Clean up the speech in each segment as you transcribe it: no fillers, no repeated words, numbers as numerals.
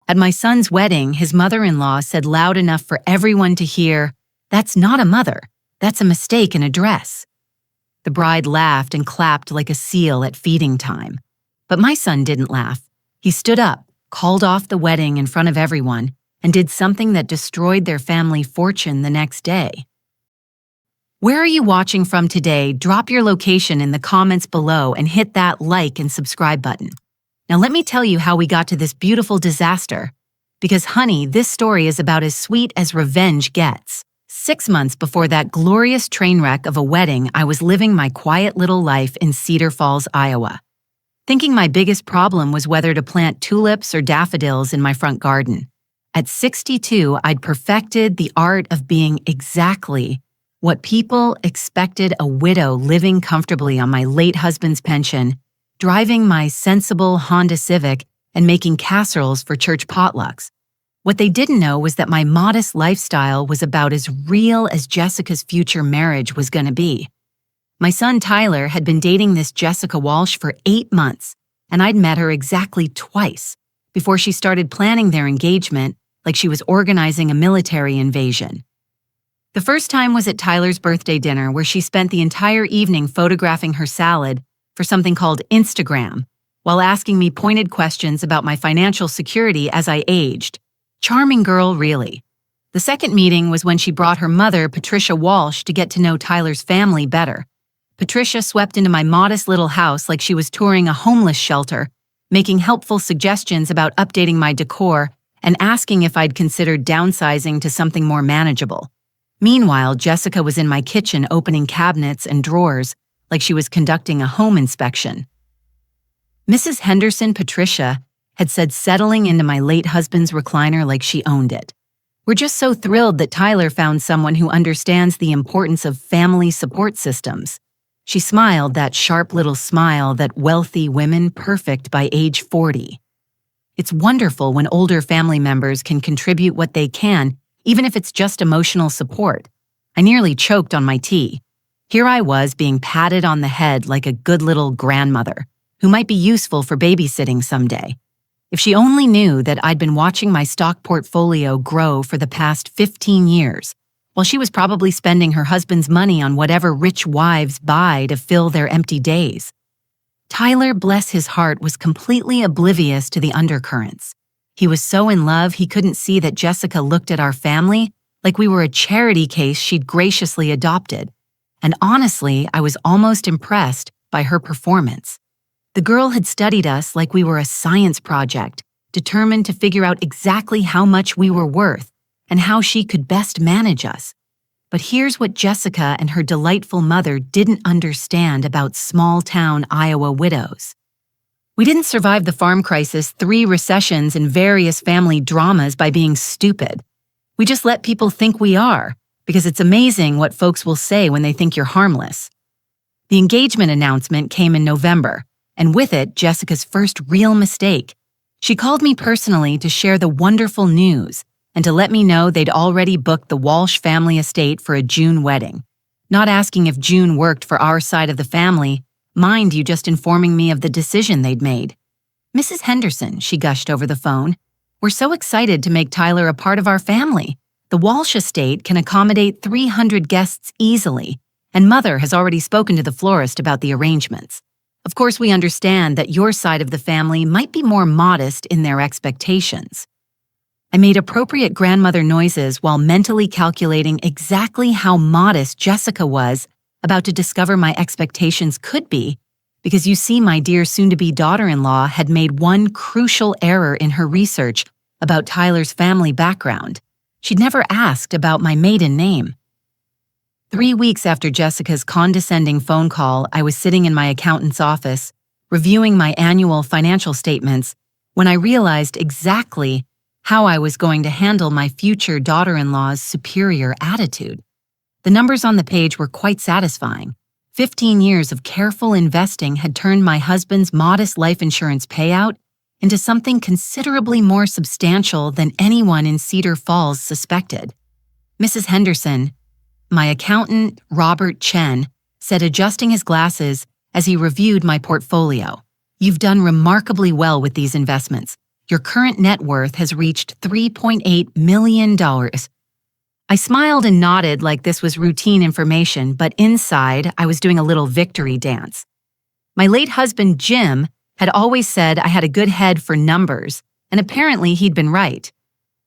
At my son's wedding, his mother-in-law said loud enough for everyone to hear, "That's not a mother. That's a mistake in a dress." The bride laughed and clapped like a seal at feeding time. But my son didn't laugh. He stood up, called off the wedding in front of everyone, and did something that destroyed their family fortune the next day. Where are you watching from today? Drop your location in the comments below and hit that like and subscribe button. Now let me tell you how we got to this beautiful disaster. Because honey, this story is about as sweet as revenge gets. 6 months before that glorious train wreck of a wedding, I was living my quiet little life in Cedar Falls, Iowa, thinking my biggest problem was whether to plant tulips or daffodils in my front garden. At 62, I'd perfected the art of being exactly what people expected a widow living comfortably on my late husband's pension, driving my sensible Honda Civic, and making casseroles for church potlucks. What they didn't know was that my modest lifestyle was about as real as Jessica's future marriage was going to be. My son Tyler had been dating this Jessica Walsh for 8 months, and I'd met her exactly twice before she started planning their engagement like she was organizing a military invasion. The first time was at Tyler's birthday dinner, where she spent the entire evening photographing her salad for something called Instagram, while asking me pointed questions about my financial security as I aged. Charming girl, really. The second meeting was when she brought her mother, Patricia Walsh, to get to know Tyler's family better. Patricia swept into my modest little house like she was touring a homeless shelter, making helpful suggestions about updating my decor and asking if I'd considered downsizing to something more manageable. Meanwhile, Jessica was in my kitchen opening cabinets and drawers like she was conducting a home inspection. Mrs. Henderson Patricia had said settling into my late husband's recliner like she owned it. "We're just so thrilled that Tyler found someone who understands the importance of family support systems." She smiled that sharp little smile that wealthy women perfect by age 40. It's wonderful when older family members can contribute what they can, even if it's just emotional support. I nearly choked on my tea. Here I was being patted on the head like a good little grandmother, who might be useful for babysitting someday. If she only knew that I'd been watching my stock portfolio grow for the past 15 years, while she was probably spending her husband's money on whatever rich wives buy to fill their empty days. Tyler, bless his heart, was completely oblivious to the undercurrents. He was so in love he couldn't see that Jessica looked at our family like we were a charity case she'd graciously adopted. And honestly, I was almost impressed by her performance. The girl had studied us like we were a science project, determined to figure out exactly how much we were worth and how she could best manage us. But here's what Jessica and her delightful mother didn't understand about small-town Iowa widows. We didn't survive the farm crisis, 3 recessions, and various family dramas by being stupid. We just let people think we are, because it's amazing what folks will say when they think you're harmless. The engagement announcement came in November, and with it, Jessica's first real mistake. She called me personally to share the wonderful news and to let me know they'd already booked the Walsh family estate for a June wedding. Not asking if June worked for our side of the family, mind you, just informing me of the decision they'd made. "Mrs. Henderson," she gushed over the phone, "we're so excited to make Tyler a part of our family. The Walsh estate can accommodate 300 guests easily, and Mother has already spoken to the florist about the arrangements. Of course, we understand that your side of the family might be more modest in their expectations." I made appropriate grandmother noises while mentally calculating exactly how modest Jessica was about to discover my expectations could be, because you see, my dear soon-to-be daughter-in-law had made one crucial error in her research about Tyler's family background. She'd never asked about my maiden name. 3 weeks after Jessica's condescending phone call, I was sitting in my accountant's office, reviewing my annual financial statements, when I realized exactly how I was going to handle my future daughter-in-law's superior attitude. The numbers on the page were quite satisfying. 15 years of careful investing had turned my husband's modest life insurance payout into something considerably more substantial than anyone in Cedar Falls suspected. Mrs. Henderson, my accountant, Robert Chen, said, adjusting his glasses as he reviewed my portfolio, "You've done remarkably well with these investments. Your current net worth has reached $3.8 million. I smiled and nodded like this was routine information, but inside, I was doing a little victory dance. My late husband, Jim, had always said I had a good head for numbers, and apparently he'd been right.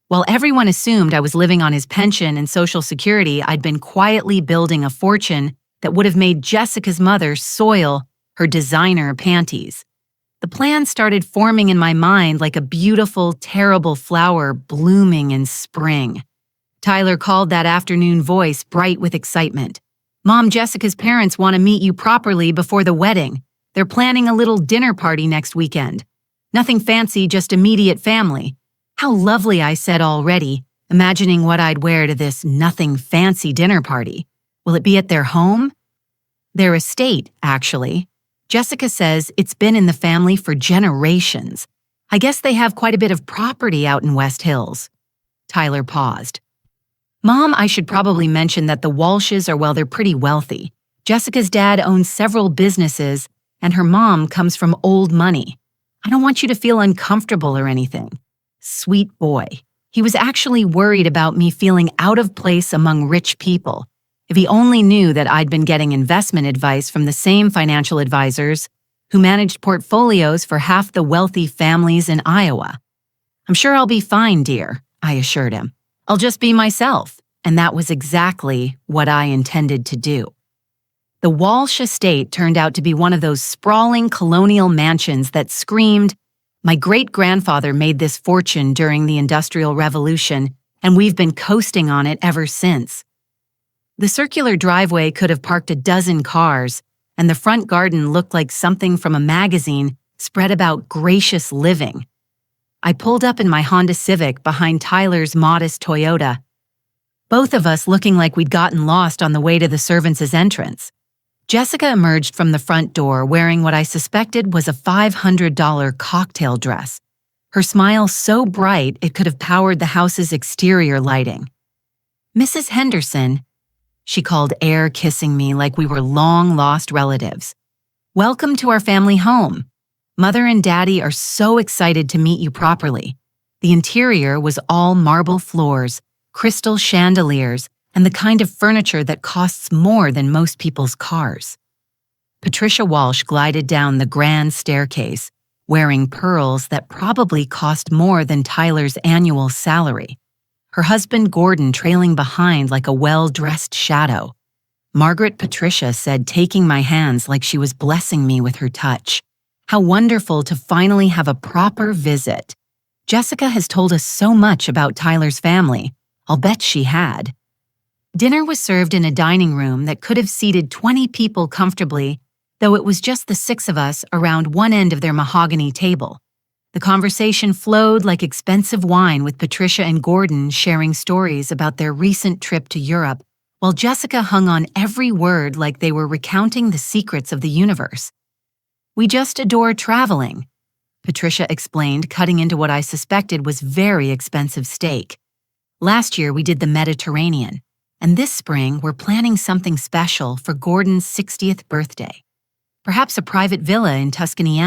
While everyone assumed I was living on his pension and Social Security, I'd been quietly building a fortune that would have made Jessica's mother soil her designer panties. The plan started forming in my mind like a beautiful, terrible flower blooming in spring. Tyler called that afternoon, voice bright with excitement. "Mom, Jessica's parents want to meet you properly before the wedding. They're planning a little dinner party next weekend. Nothing fancy, just immediate family." "How lovely," I said already, imagining what I'd wear to this nothing fancy dinner party. "Will it be at their home?" "Their estate, actually. Jessica says it's been in the family for generations. I guess they have quite a bit of property out in West Hills." Tyler paused. "Mom, I should probably mention that the Walshes are, well, they're pretty wealthy. Jessica's dad owns several businesses, and her mom comes from old money. I don't want you to feel uncomfortable or anything." Sweet boy. He was actually worried about me feeling out of place among rich people. If he only knew that I'd been getting investment advice from the same financial advisors who managed portfolios for half the wealthy families in Iowa. "I'm sure I'll be fine, dear," I assured him. "I'll just be myself." And that was exactly what I intended to do. The Walsh estate turned out to be one of those sprawling colonial mansions that screamed, "My great-grandfather made this fortune during the Industrial Revolution, and we've been coasting on it ever since." The circular driveway could have parked a dozen cars, and the front garden looked like something from a magazine spread about gracious living. I pulled up in my Honda Civic behind Tyler's modest Toyota, both of us looking like we'd gotten lost on the way to the servants' entrance. Jessica emerged from the front door wearing what I suspected was a $500 cocktail dress, her smile so bright it could have powered the house's exterior lighting. "Mrs. Henderson," she called, air kissing me like we were long-lost relatives. "Welcome to our family home. Mother and Daddy are so excited to meet you properly." The interior was all marble floors, crystal chandeliers, and the kind of furniture that costs more than most people's cars. Patricia Walsh glided down the grand staircase, wearing pearls that probably cost more than Tyler's annual salary. Her husband Gordon trailing behind like a well-dressed shadow. Margaret Patricia said, taking my hands like she was blessing me with her touch. "How wonderful to finally have a proper visit. Jessica has told us so much about Tyler's family. I'll bet she had." Dinner was served in a dining room that could have seated 20 people comfortably, though it was just the 6 of us around one end of their mahogany table. The conversation flowed like expensive wine, with Patricia and Gordon sharing stories about their recent trip to Europe, while Jessica hung on every word like they were recounting the secrets of the universe. "We just adore traveling," Patricia explained, cutting into what I suspected was very expensive steak. "Last year we did the Mediterranean, and this spring we're planning something special for Gordon's 60th birthday. Perhaps a private villa in Tuscany."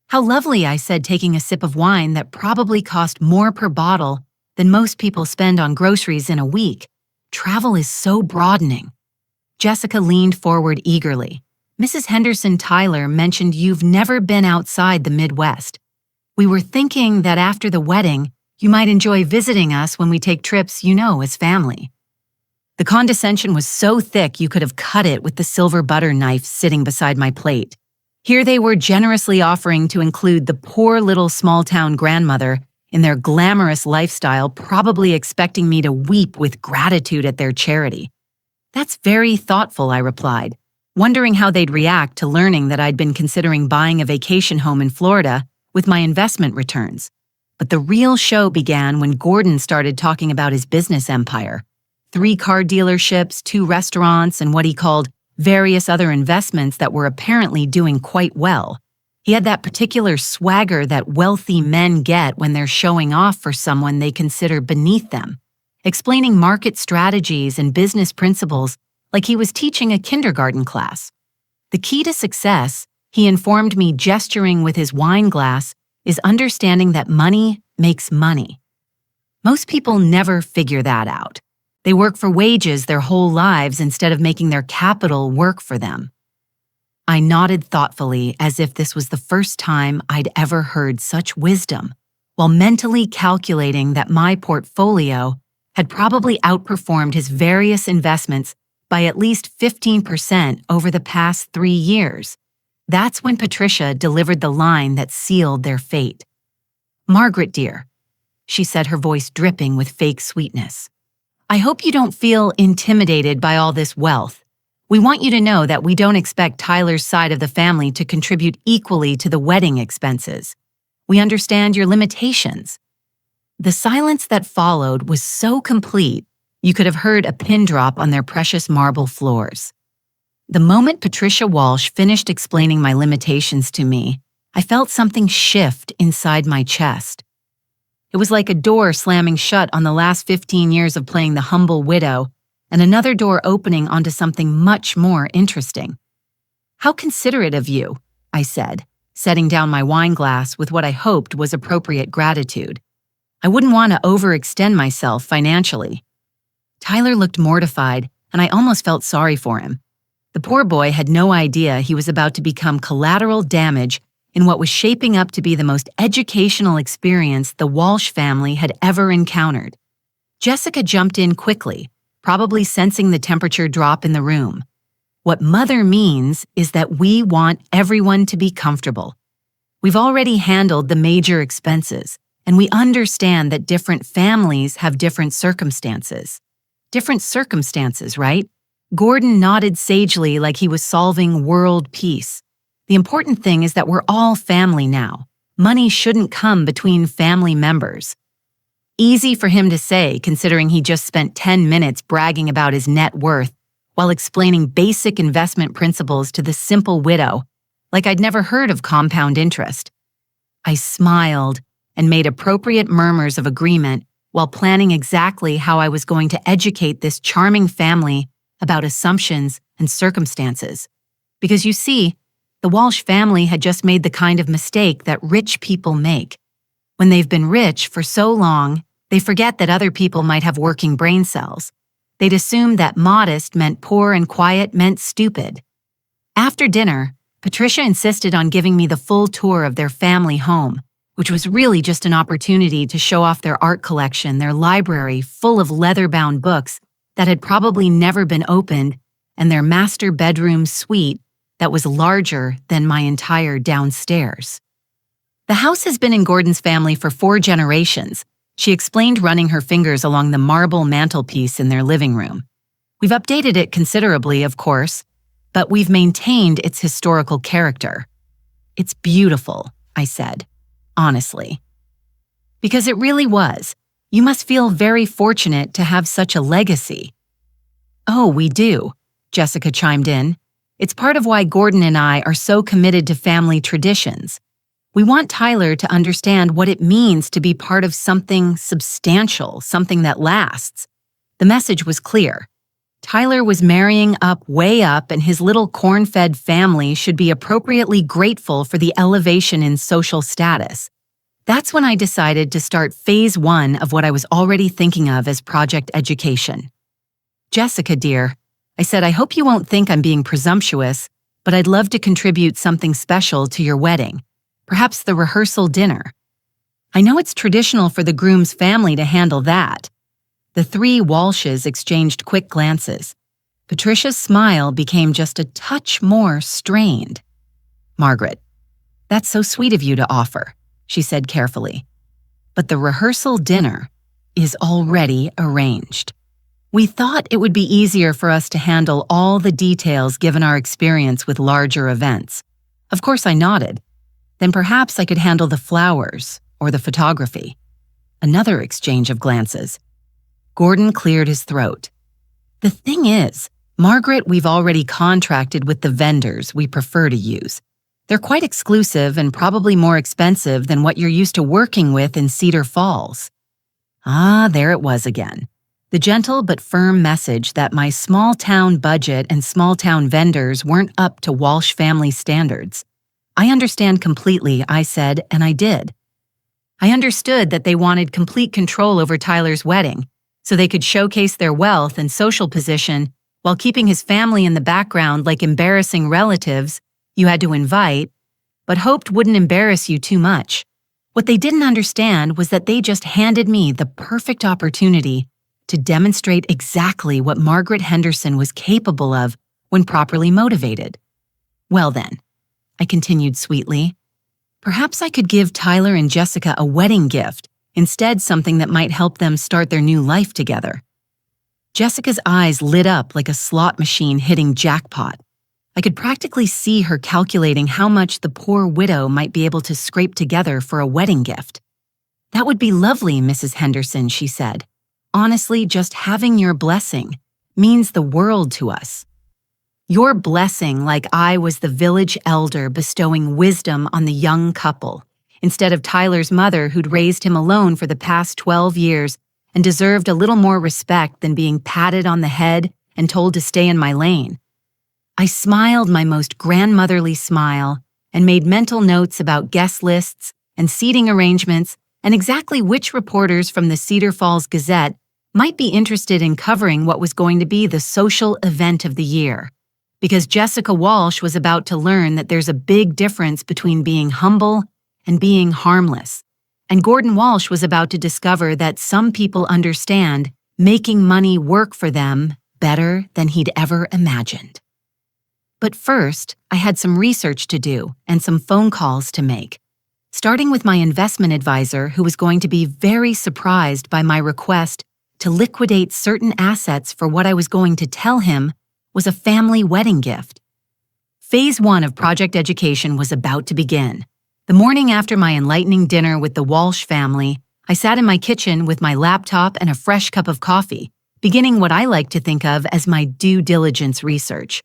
"How lovely," I said, taking a sip of wine that probably cost more per bottle than most people spend on groceries in a week. Travel is so broadening. Jessica leaned forward eagerly. "Mrs. Henderson Tyler mentioned you've never been outside the Midwest. We were thinking that after the wedding, you might enjoy visiting us when we take trips, as family." The condescension was so thick you could have cut it with the silver butter knife sitting beside my plate. Here they were generously offering to include the poor little small-town grandmother in their glamorous lifestyle, probably expecting me to weep with gratitude at their charity. "That's very thoughtful," I replied, wondering how they'd react to learning that I'd been considering buying a vacation home in Florida with my investment returns. But the real show began when Gordon started talking about his business empire. 3 car dealerships, 2 restaurants, and what he called various other investments that were apparently doing quite well. He had that particular swagger that wealthy men get when they're showing off for someone they consider beneath them, explaining market strategies and business principles like he was teaching a kindergarten class. The key to success, he informed me, gesturing with his wine glass, is understanding that money makes money. Most people never figure that out. They work for wages their whole lives instead of making their capital work for them. I nodded thoughtfully as if this was the first time I'd ever heard such wisdom, while mentally calculating that my portfolio had probably outperformed his various investments by at least 15% over the past 3 years. That's when Patricia delivered the line that sealed their fate. "Margaret, dear," she said, her voice dripping with fake sweetness, "I hope you don't feel intimidated by all this wealth. We want you to know that we don't expect Tyler's side of the family to contribute equally to the wedding expenses. We understand your limitations." The silence that followed was so complete, you could have heard a pin drop on their precious marble floors. The moment Patricia Walsh finished explaining my limitations to me, I felt something shift inside my chest. It was like a door slamming shut on the last 15 years of playing the humble widow, and another door opening onto something much more interesting. "How considerate of you," I said, setting down my wine glass with what I hoped was appropriate gratitude. I wouldn't want to overextend myself financially. Tyler looked mortified, and I almost felt sorry for him. The poor boy had no idea he was about to become collateral damage in what was shaping up to be the most educational experience the Walsh family had ever encountered. Jessica jumped in quickly, probably sensing the temperature drop in the room. "What mother means is that we want everyone to be comfortable. We've already handled the major expenses, and we understand that different families have different circumstances." Different circumstances, right? Gordon nodded sagely like he was solving world peace. "The important thing is that we're all family now. Money shouldn't come between family members." Easy for him to say, considering he just spent 10 minutes bragging about his net worth while explaining basic investment principles to the simple widow, like I'd never heard of compound interest. I smiled and made appropriate murmurs of agreement while planning exactly how I was going to educate this charming family about assumptions and circumstances. Because you see, the Walsh family had just made the kind of mistake that rich people make. When they've been rich for so long, they forget that other people might have working brain cells. They'd assume that modest meant poor and quiet meant stupid. After dinner, Patricia insisted on giving me the full tour of their family home, which was really just an opportunity to show off their art collection, their library full of leather-bound books that had probably never been opened, and their master bedroom suite that was larger than my entire downstairs. "The house has been in Gordon's family for 4 generations," she explained, running her fingers along the marble mantelpiece in their living room. "We've updated it considerably, of course, but we've maintained its historical character." "It's beautiful," I said, honestly. "Because it really was. You must feel very fortunate to have such a legacy." "Oh, we do," Jessica chimed in. "It's part of why Gordon and I are so committed to family traditions. We want Tyler to understand what it means to be part of something substantial, something that lasts." The message was clear. Tyler was marrying up way up, and his little corn-fed family should be appropriately grateful for the elevation in social status. That's when I decided to start phase 1 of what I was already thinking of as project education. "Jessica, dear," I said, "I hope you won't think I'm being presumptuous, but I'd love to contribute something special to your wedding. Perhaps the rehearsal dinner. I know it's traditional for the groom's family to handle that." The 3 Walshes exchanged quick glances. Patricia's smile became just a touch more strained. "Margaret, that's so sweet of you to offer," she said carefully. "But the rehearsal dinner is already arranged. We thought it would be easier for us to handle all the details given our experience with larger events." Of course, I nodded. "Then perhaps I could handle the flowers or the photography." Another exchange of glances. Gordon cleared his throat. "The thing is, Margaret, we've already contracted with the vendors we prefer to use. They're quite exclusive and probably more expensive than what you're used to working with in Cedar Falls." Ah, there it was again. The gentle but firm message that my small-town budget and small-town vendors weren't up to Walsh family standards. "I understand completely," I said, and I did. I understood that they wanted complete control over Tyler's wedding, so they could showcase their wealth and social position while keeping his family in the background like embarrassing relatives you had to invite, but hoped wouldn't embarrass you too much. What they didn't understand was that they just handed me the perfect opportunity to demonstrate exactly what Margaret Henderson was capable of when properly motivated. Well then, I continued sweetly, perhaps I could give Tyler and Jessica a wedding gift, instead something that might help them start their new life together. Jessica's eyes lit up like a slot machine hitting jackpot. I could practically see her calculating how much the poor widow might be able to scrape together for a wedding gift. That would be lovely, Mrs. Henderson, she said. Honestly, just having your blessing means the world to us. Your blessing, like I was the village elder bestowing wisdom on the young couple, instead of Tyler's mother who'd raised him alone for the past 12 years and deserved a little more respect than being patted on the head and told to stay in my lane. I smiled my most grandmotherly smile and made mental notes about guest lists and seating arrangements and exactly which reporters from the Cedar Falls Gazette might be interested in covering what was going to be the social event of the year. Because Jessica Walsh was about to learn that there's a big difference between being humble and being harmless. And Gordon Walsh was about to discover that some people understand making money work for them better than he'd ever imagined. But first, I had some research to do and some phone calls to make, starting with my investment advisor who was going to be very surprised by my request to liquidate certain assets for what I was going to tell him was a family wedding gift. Phase 1 of Project Education was about to begin. The morning after my enlightening dinner with the Walsh family, I sat in my kitchen with my laptop and a fresh cup of coffee, beginning what I like to think of as my due diligence research.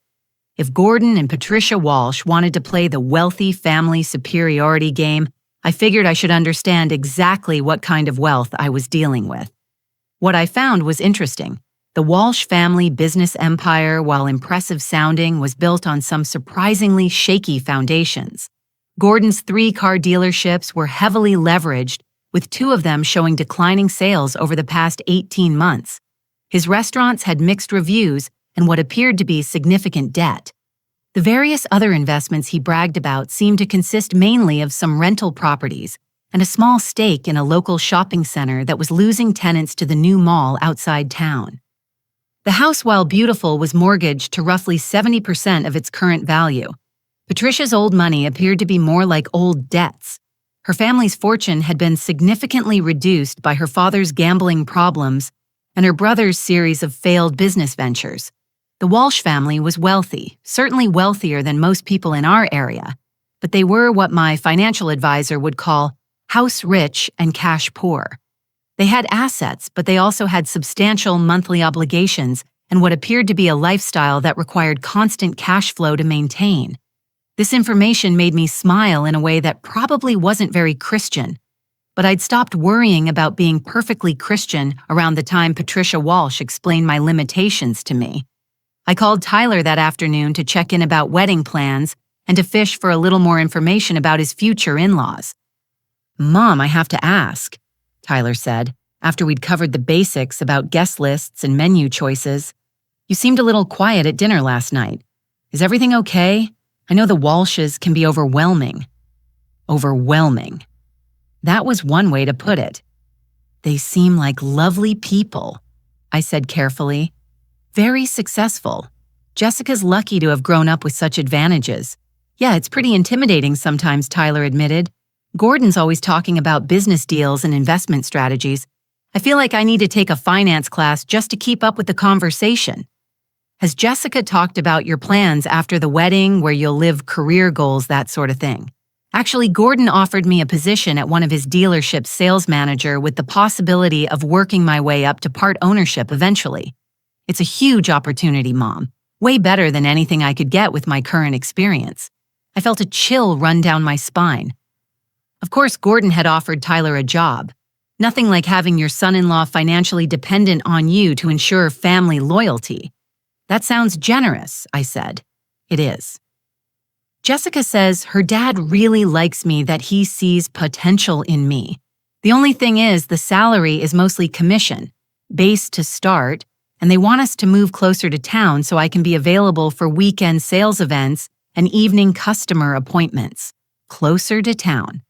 If Gordon and Patricia Walsh wanted to play the wealthy family superiority game, I figured I should understand exactly what kind of wealth I was dealing with. What I found was interesting. The Walsh family business empire, while impressive sounding, was built on some surprisingly shaky foundations. Gordon's 3 car dealerships were heavily leveraged, with 2 of them showing declining sales over the past 18 months. His restaurants had mixed reviews and what appeared to be significant debt. The various other investments he bragged about seemed to consist mainly of some rental properties and a small stake in a local shopping center that was losing tenants to the new mall outside town. The house, while beautiful, was mortgaged to roughly 70% of its current value. Patricia's old money appeared to be more like old debts. Her family's fortune had been significantly reduced by her father's gambling problems and her brother's series of failed business ventures. The Walsh family was wealthy, certainly wealthier than most people in our area, but they were what my financial advisor would call house rich and cash poor. They had assets, but they also had substantial monthly obligations and what appeared to be a lifestyle that required constant cash flow to maintain. This information made me smile in a way that probably wasn't very Christian, but I'd stopped worrying about being perfectly Christian around the time Patricia Walsh explained my limitations to me. I called Tyler that afternoon to check in about wedding plans and to fish for a little more information about his future in-laws. "Mom, I have to ask," Tyler said, after we'd covered the basics about guest lists and menu choices. "You seemed a little quiet at dinner last night. Is everything okay? I know the Walshes can be overwhelming." Overwhelming. That was one way to put it. "They seem like lovely people," I said carefully. "Very successful. Jessica's lucky to have grown up with such advantages." "Yeah, it's pretty intimidating sometimes," Tyler admitted. "Gordon's always talking about business deals and investment strategies. I feel like I need to take a finance class just to keep up with the conversation." "Has Jessica talked about your plans after the wedding, where you'll live, career goals, that sort of thing?" "Actually, Gordon offered me a position at one of his dealerships' sales manager with the possibility of working my way up to part ownership eventually. It's a huge opportunity, Mom. Way better than anything I could get with my current experience." I felt a chill run down my spine. Of course, Gordon had offered Tyler a job. Nothing like having your son-in-law financially dependent on you to ensure family loyalty. "That sounds generous," I said. "It is." Jessica says her dad really likes me, that he sees potential in me. The only thing is, the salary is mostly commission, base to start, and they want us to move closer to town so I can be available for weekend sales events and evening customer appointments. Closer to town.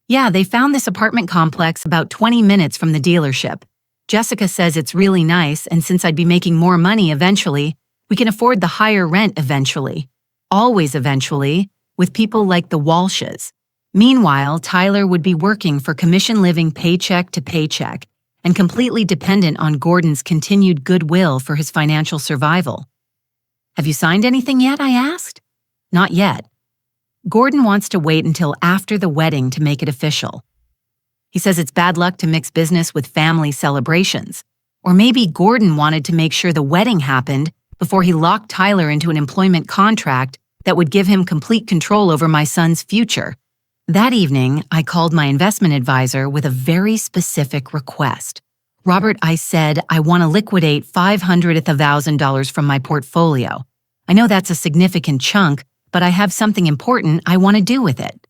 Yeah, they found this apartment complex about 20 minutes from the dealership. Jessica says it's really nice, and since I'd be making more money eventually, we can afford the higher rent eventually. Always eventually, with people like the Walshes. Meanwhile, Tyler would be working for commission living paycheck to paycheck and completely dependent on Gordon's continued goodwill for his financial survival. Have you signed anything yet? I asked. Not yet. Gordon wants to wait until after the wedding to make it official. He says it's bad luck to mix business with family celebrations. Or maybe Gordon wanted to make sure the wedding happened before he locked Tyler into an employment contract that would give him complete control over my son's future. That evening, I called my investment advisor with a very specific request. Robert, I said, I want to liquidate $500,000 from my portfolio. I know that's a significant chunk, but I have something important I want to do with it.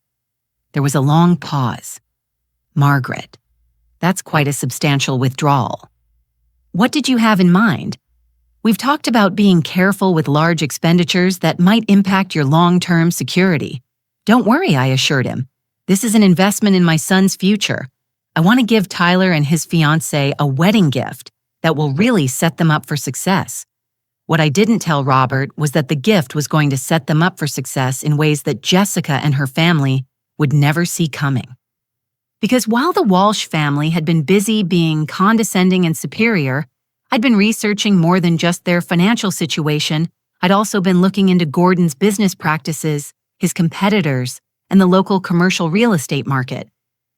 There was a long pause. Margaret, that's quite a substantial withdrawal. What did you have in mind? We've talked about being careful with large expenditures that might impact your long-term security. Don't worry, I assured him. This is an investment in my son's future. I want to give Tyler and his fiancée a wedding gift that will really set them up for success. What I didn't tell Robert was that the gift was going to set them up for success in ways that Jessica and her family would never see coming. Because while the Walsh family had been busy being condescending and superior, I'd been researching more than just their financial situation. I'd also been looking into Gordon's business practices, his competitors, and the local commercial real estate market.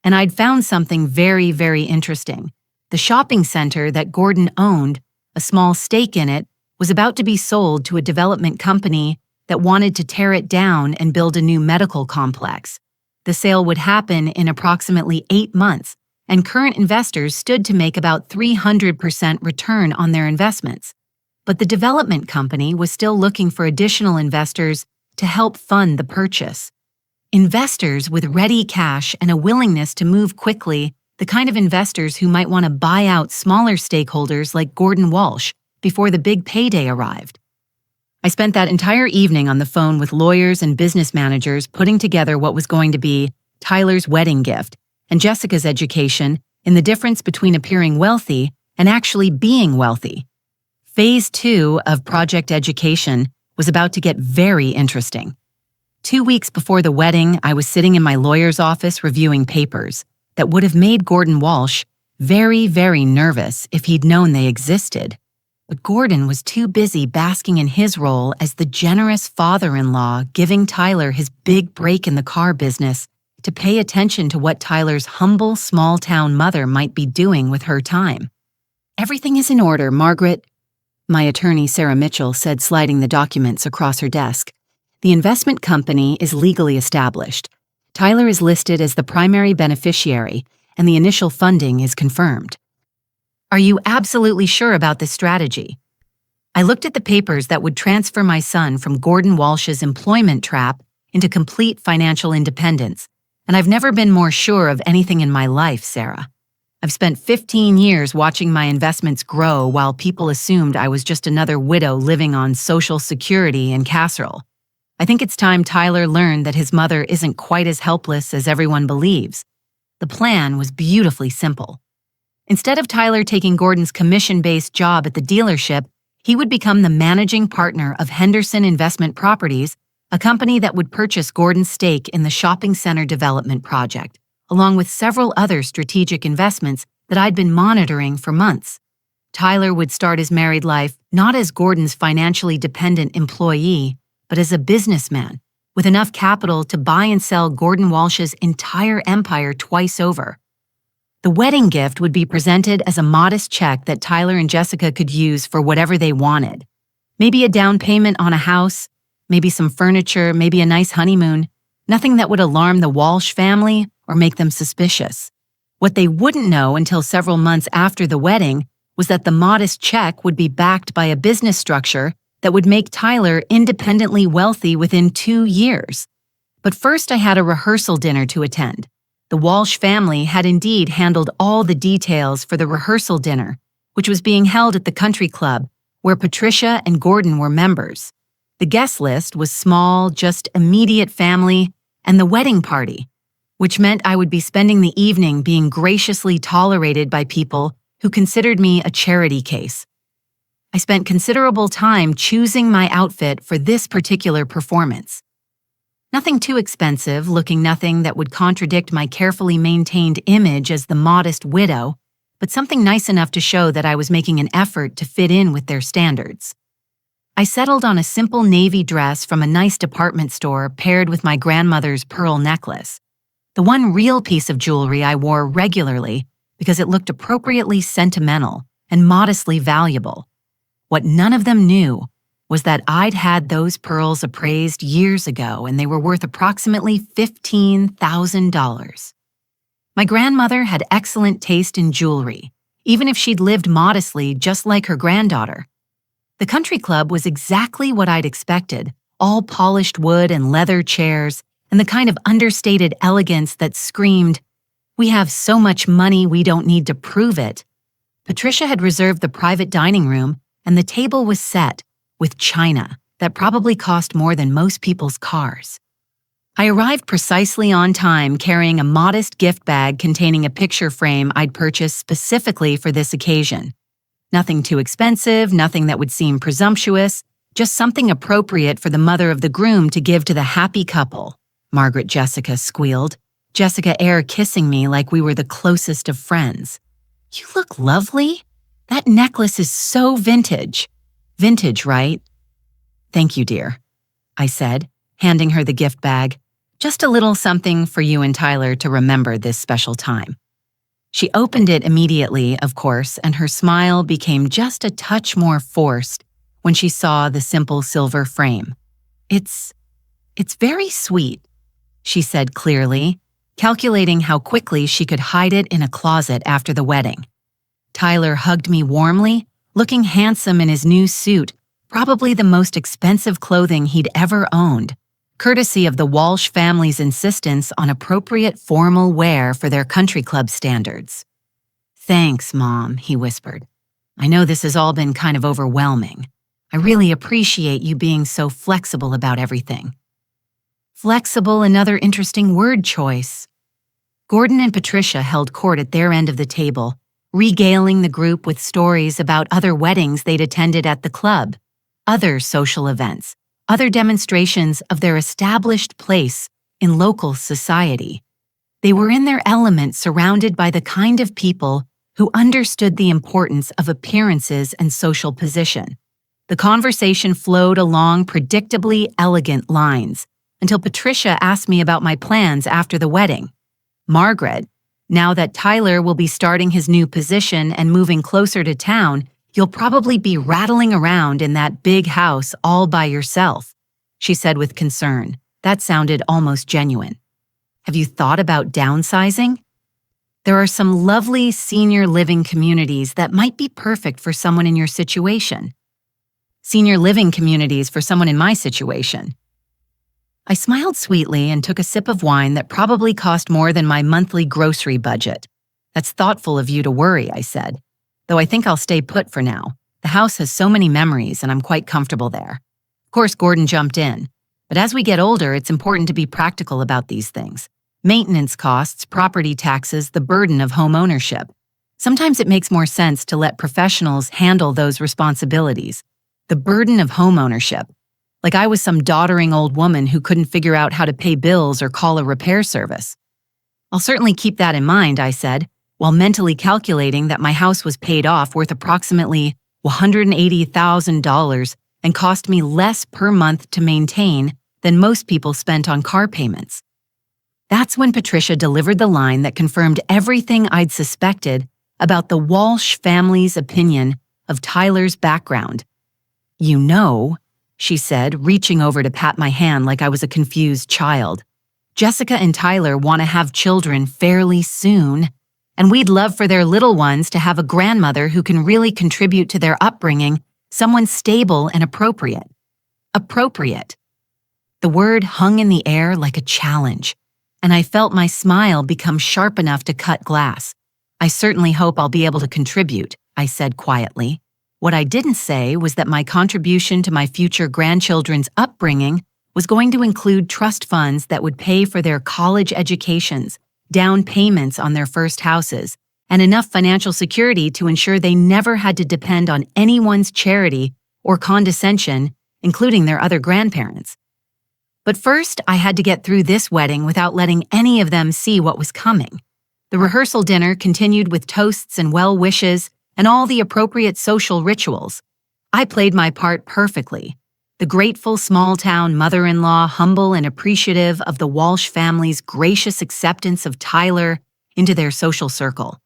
And I'd found something very, very interesting. The shopping center that Gordon owned, a small stake in it, was about to be sold to a development company that wanted to tear it down and build a new medical complex. The sale would happen in approximately 8 months, and current investors stood to make about 300% return on their investments. But the development company was still looking for additional investors to help fund the purchase. Investors with ready cash and a willingness to move quickly, the kind of investors who might want to buy out smaller stakeholders like Gordon Walsh before the big payday arrived. I spent that entire evening on the phone with lawyers and business managers putting together what was going to be Tyler's wedding gift and Jessica's education in the difference between appearing wealthy and actually being wealthy. Phase 2 of Project Education was about to get very interesting. 2 weeks before the wedding, I was sitting in my lawyer's office reviewing papers that would have made Gordon Walsh very, very nervous if he'd known they existed. But Gordon was too busy basking in his role as the generous father-in-law giving Tyler his big break in the car business to pay attention to what Tyler's humble, small-town mother might be doing with her time. "Everything is in order, Margaret," my attorney Sarah Mitchell said, sliding the documents across her desk. "The investment company is legally established. Tyler is listed as the primary beneficiary, and the initial funding is confirmed." "Are you absolutely sure about this strategy?" I looked at the papers that would transfer my son from Gordon Walsh's employment trap into complete financial independence, and I've never been more sure of anything in my life, Sarah. I've spent 15 years watching my investments grow while people assumed I was just another widow living on Social Security and casserole. I think it's time Tyler learned that his mother isn't quite as helpless as everyone believes. The plan was beautifully simple. Instead of Tyler taking Gordon's commission-based job at the dealership, he would become the managing partner of Henderson Investment Properties, a company that would purchase Gordon's stake in the shopping center development project, along with several other strategic investments that I'd been monitoring for months. Tyler would start his married life not as Gordon's financially dependent employee, but as a businessman, with enough capital to buy and sell Gordon Walsh's entire empire twice over. The wedding gift would be presented as a modest check that Tyler and Jessica could use for whatever they wanted. Maybe a down payment on a house, maybe some furniture, maybe a nice honeymoon. Nothing that would alarm the Walsh family or make them suspicious. What they wouldn't know until several months after the wedding was that the modest check would be backed by a business structure that would make Tyler independently wealthy within 2 years. But first I had a rehearsal dinner to attend. The Walsh family had indeed handled all the details for the rehearsal dinner, which was being held at the country club, where Patricia and Gordon were members. The guest list was small, just immediate family, and the wedding party, which meant I would be spending the evening being graciously tolerated by people who considered me a charity case. I spent considerable time choosing my outfit for this particular performance. Nothing too expensive, looking nothing that would contradict my carefully maintained image as the modest widow, but something nice enough to show that I was making an effort to fit in with their standards. I settled on a simple navy dress from a nice department store paired with my grandmother's pearl necklace, the one real piece of jewelry I wore regularly because it looked appropriately sentimental and modestly valuable. What none of them knew was that I'd had those pearls appraised years ago and they were worth approximately $15,000. My grandmother had excellent taste in jewelry, even if she'd lived modestly just like her granddaughter. The country club was exactly what I'd expected, all polished wood and leather chairs, and the kind of understated elegance that screamed, "We have so much money we don't need to prove it." Patricia had reserved the private dining room, and the table was set with china that probably cost more than most people's cars. I arrived precisely on time, carrying a modest gift bag containing a picture frame I'd purchased specifically for this occasion. Nothing too expensive, nothing that would seem presumptuous, just something appropriate for the mother of the groom to give to the happy couple, Margaret Jessica squealed, Jessica air kissing me like we were the closest of friends. "You look lovely. That necklace is so vintage." "Vintage, right?" "Thank you, dear," I said, handing her the gift bag. "Just a little something for you and Tyler to remember this special time." She opened it immediately, of course, and her smile became just a touch more forced when she saw the simple silver frame. It's very sweet," she said clearly, calculating how quickly she could hide it in a closet after the wedding. Tyler hugged me warmly, looking handsome in his new suit, probably the most expensive clothing he'd ever owned, courtesy of the Walsh family's insistence on appropriate formal wear for their country club standards. "Thanks, Mom," he whispered. "I know this has all been kind of overwhelming. I really appreciate you being so flexible about everything." Flexible, another interesting word choice. Gordon and Patricia held court at their end of the table, regaling the group with stories about other weddings they'd attended at the club, other social events, other demonstrations of their established place in local society. They were in their element, surrounded by the kind of people who understood the importance of appearances and social position. The conversation flowed along predictably elegant lines until Patricia asked me about my plans after the wedding. "Margaret, now that Tyler will be starting his new position and moving closer to town, you'll probably be rattling around in that big house all by yourself," she said with concern. That sounded almost genuine. "Have you thought about downsizing? There are some lovely senior living communities that might be perfect for someone in your situation." "Senior living communities for someone in my situation." I smiled sweetly and took a sip of wine that probably cost more than my monthly grocery budget. "That's thoughtful of you to worry," I said, "though I think I'll stay put for now. The house has so many memories and I'm quite comfortable there." Of course, Gordon jumped in. "But as we get older, it's important to be practical about these things. Maintenance costs, property taxes, the burden of home ownership. Sometimes it makes more sense to let professionals handle those responsibilities. The burden of home ownership. Like I was some doddering old woman who couldn't figure out how to pay bills or call a repair service." "I'll certainly keep that in mind," I said, while mentally calculating that my house was paid off worth approximately $180,000 and cost me less per month to maintain than most people spent on car payments. That's when Patricia delivered the line that confirmed everything I'd suspected about the Walsh family's opinion of Tyler's background. "You know," she said, reaching over to pat my hand like I was a confused child, "Jessica and Tyler want to have children fairly soon, and we'd love for their little ones to have a grandmother who can really contribute to their upbringing, someone stable and appropriate." Appropriate. The word hung in the air like a challenge. and I felt my smile become sharp enough to cut glass. "I certainly hope I'll be able to contribute," I said quietly. What I didn't say was that my contribution to my future grandchildren's upbringing was going to include trust funds that would pay for their college educations, down payments on their first houses, and enough financial security to ensure they never had to depend on anyone's charity or condescension, including their other grandparents. But first, I had to get through this wedding without letting any of them see what was coming. The rehearsal dinner continued with toasts and well wishes and all the appropriate social rituals. I played my part perfectly. The grateful small-town mother-in-law, humble and appreciative of the Walsh family's gracious acceptance of Tyler into their social circle.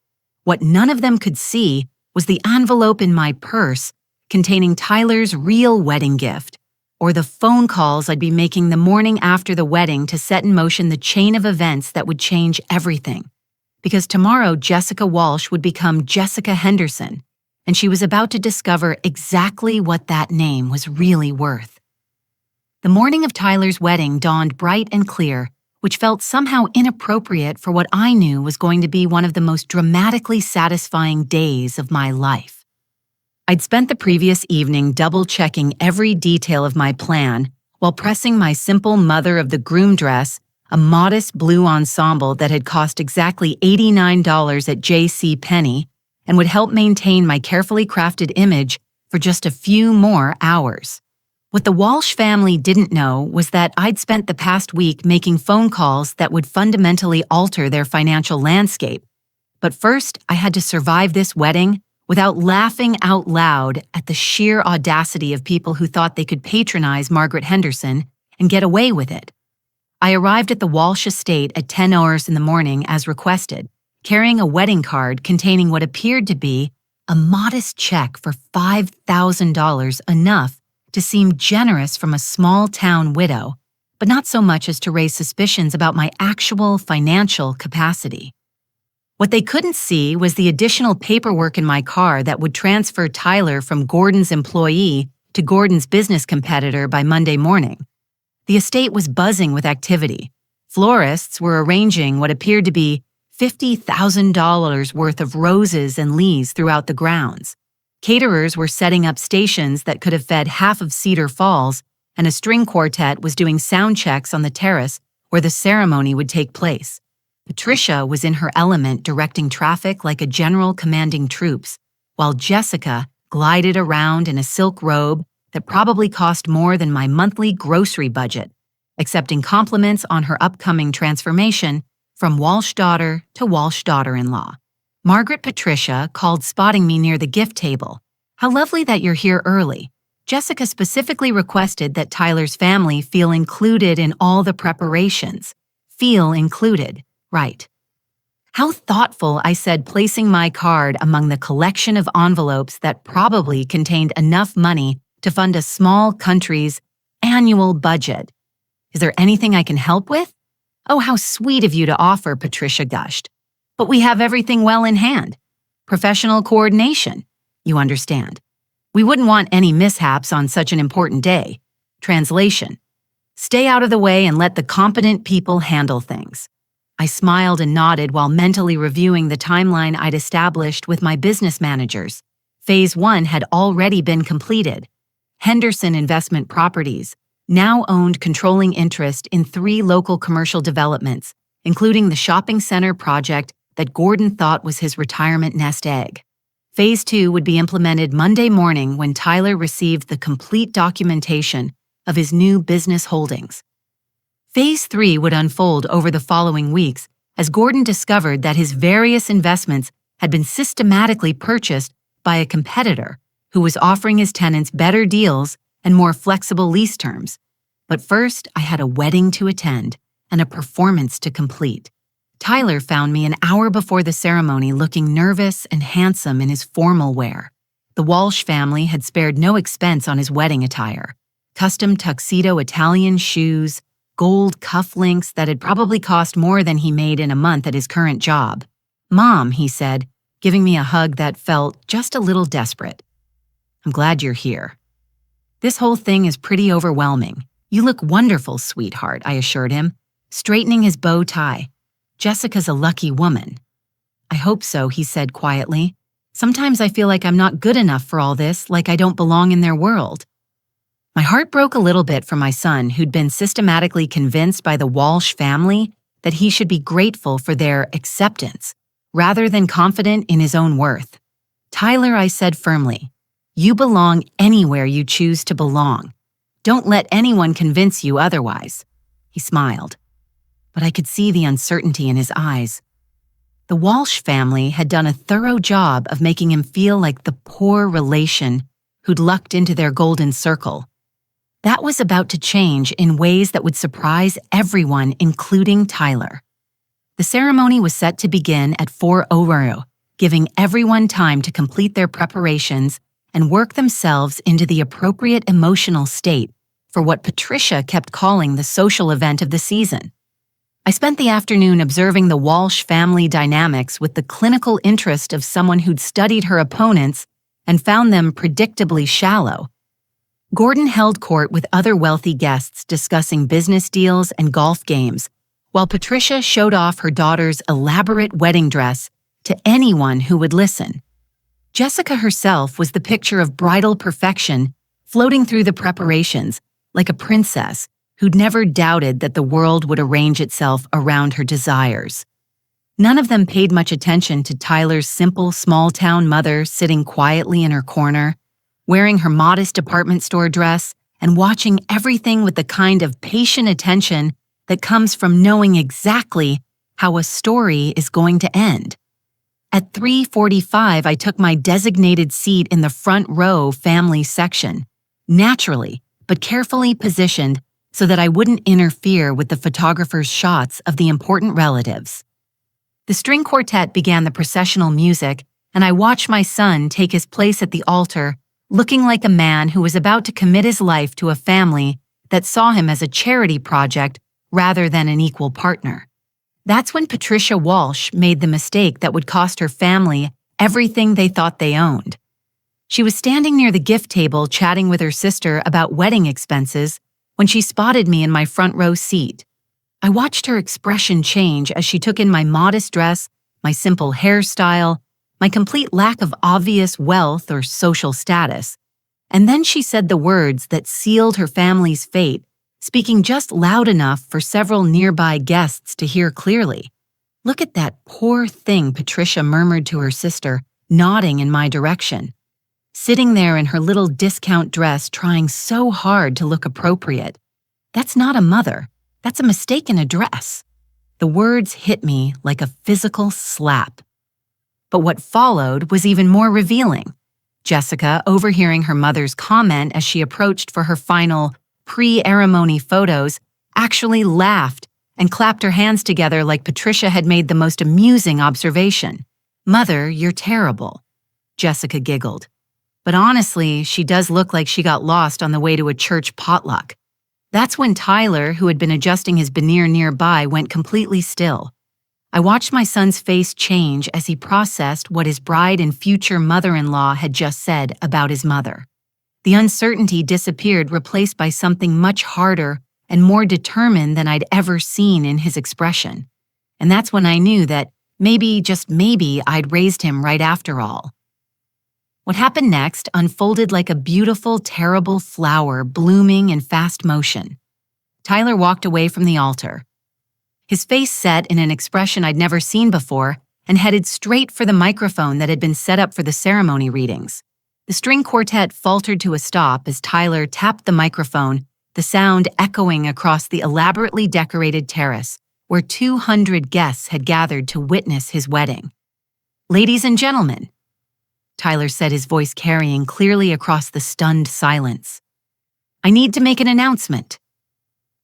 What none of them could see was the envelope in my purse containing Tyler's real wedding gift, or the phone calls I'd be making the morning after the wedding to set in motion the chain of events that would change everything. Because tomorrow Jessica Walsh would become Jessica Henderson, and she was about to discover exactly what that name was really worth. The morning of Tyler's wedding dawned bright and clear, which felt somehow inappropriate for what I knew was going to be one of the most dramatically satisfying days of my life. I'd spent the previous evening double-checking every detail of my plan while pressing my simple mother of the groom dress, a modest blue ensemble that had cost exactly $89 at J.C. Penney, and would help maintain my carefully crafted image for just a few more hours. What the Walsh family didn't know was that I'd spent the past week making phone calls that would fundamentally alter their financial landscape. But first, I had to survive this wedding without laughing out loud at the sheer audacity of people who thought they could patronize Margaret Henderson and get away with it. I arrived at the Walsh estate at 10 hours in the morning as requested, carrying a wedding card containing what appeared to be a modest check for $5,000, enough to seem generous from a small-town widow, but not so much as to raise suspicions about my actual financial capacity. What they couldn't see was the additional paperwork in my car that would transfer Tyler from Gordon's employee to Gordon's business competitor by Monday morning. The estate was buzzing with activity. Florists were arranging what appeared to be $50,000 worth of roses and leaves throughout the grounds. Caterers were setting up stations that could have fed half of Cedar Falls, and a string quartet was doing sound checks on the terrace where the ceremony would take place. Patricia was in her element directing traffic like a general commanding troops, while Jessica glided around in a silk robe that probably cost more than my monthly grocery budget, accepting compliments on her upcoming transformation from Walsh daughter to Walsh daughter-in-law. Margaret Patricia called spotting me near the gift table. "How lovely that you're here early. Jessica specifically requested that Tyler's family feel included in all the preparations." Feel included, right. "How thoughtful," I said, placing my card among the collection of envelopes that probably contained enough money to fund a small country's annual budget. "Is there anything I can help with?" "Oh, how sweet of you to offer," Patricia gushed. "But we have everything well in hand. Professional coordination, you understand. We wouldn't want any mishaps on such an important day." Translation: "Stay out of the way and let the competent people handle things." I smiled and nodded while mentally reviewing the timeline I'd established with my business managers. Phase 1 had already been completed. Henderson Investment Properties now owned controlling interest in 3 local commercial developments, including the shopping center project that Gordon thought was his retirement nest egg. Phase 2 would be implemented Monday morning when Tyler received the complete documentation of his new business holdings. Phase 3 would unfold over the following weeks as Gordon discovered that his various investments had been systematically purchased by a competitor who was offering his tenants better deals and more flexible lease terms. But first, I had a wedding to attend and a performance to complete. Tyler found me an hour before the ceremony looking nervous and handsome in his formal wear. The Walsh family had spared no expense on his wedding attire. Custom tuxedo Italian shoes, gold cufflinks that had probably cost more than he made in a month at his current job. "Mom," he said, giving me a hug that felt just a little desperate. "I'm glad you're here. This whole thing is pretty overwhelming. You look wonderful, sweetheart," I assured him. straightening his bow tie. "Jessica's a lucky woman." "I hope so," he said quietly. "Sometimes I feel like I'm not good enough for all this, like I don't belong in their world." My heart broke a little bit for my son, who'd been systematically convinced by the Walsh family that he should be grateful for their acceptance, rather than confident in his own worth. "Tyler," I said firmly, "you belong anywhere you choose to belong. Don't let anyone convince you otherwise." He smiled, but I could see the uncertainty in his eyes. The Walsh family had done a thorough job of making him feel like the poor relation who'd lucked into their golden circle. That was about to change in ways that would surprise everyone, including Tyler. The ceremony was set to begin at 4:00, giving everyone time to complete their preparations and work themselves into the appropriate emotional state for what Patricia kept calling the social event of the season. I spent the afternoon observing the Walsh family dynamics with the clinical interest of someone who'd studied her opponents and found them predictably shallow. Gordon held court with other wealthy guests discussing business deals and golf games, while Patricia showed off her daughter's elaborate wedding dress to anyone who would listen. Jessica herself was the picture of bridal perfection, floating through the preparations like a princess who'd never doubted that the world would arrange itself around her desires. None of them paid much attention to Tyler's simple small-town mother sitting quietly in her corner, wearing her modest department store dress and watching everything with the kind of patient attention that comes from knowing exactly how a story is going to end. At 3:45, I took my designated seat in the front row family section, naturally but carefully positioned so that I wouldn't interfere with the photographer's shots of the important relatives. The string quartet began the processional music, and I watched my son take his place at the altar, looking like a man who was about to commit his life to a family that saw him as a charity project rather than an equal partner. That's when Patricia Walsh made the mistake that would cost her family everything they thought they owned. She was standing near the gift table chatting with her sister about wedding expenses when she spotted me in my front row seat. I watched her expression change as she took in my modest dress, my simple hairstyle, my complete lack of obvious wealth or social status. And then she said the words that sealed her family's fate, speaking just loud enough for several nearby guests to hear clearly. "Look at that poor thing," Patricia murmured to her sister, nodding in my direction. "Sitting there in her little discount dress trying so hard to look appropriate. That's not a mother. That's a mistaken address." The words hit me like a physical slap. But what followed was even more revealing. Jessica, overhearing her mother's comment as she approached for her final pre-ceremony photos, actually laughed and clapped her hands together like Patricia had made the most amusing observation. "Mother, you're terrible." Jessica giggled. "But honestly, she does look like she got lost on the way to a church potluck." That's when Tyler, who had been adjusting his veneer nearby, went completely still. I watched my son's face change as he processed what his bride and future mother-in-law had just said about his mother. The uncertainty disappeared, replaced by something much harder and more determined than I'd ever seen in his expression. And that's when I knew that maybe, just maybe, I'd raised him right after all. What happened next unfolded like a beautiful, terrible flower blooming in fast motion. Tyler walked away from the altar. His face set in an expression I'd never seen before and headed straight for the microphone that had been set up for the ceremony readings. The string quartet faltered to a stop as Tyler tapped the microphone, the sound echoing across the elaborately decorated terrace where 200 guests had gathered to witness his wedding. "Ladies and gentlemen," Tyler said, his voice carrying clearly across the stunned silence, "I need to make an announcement."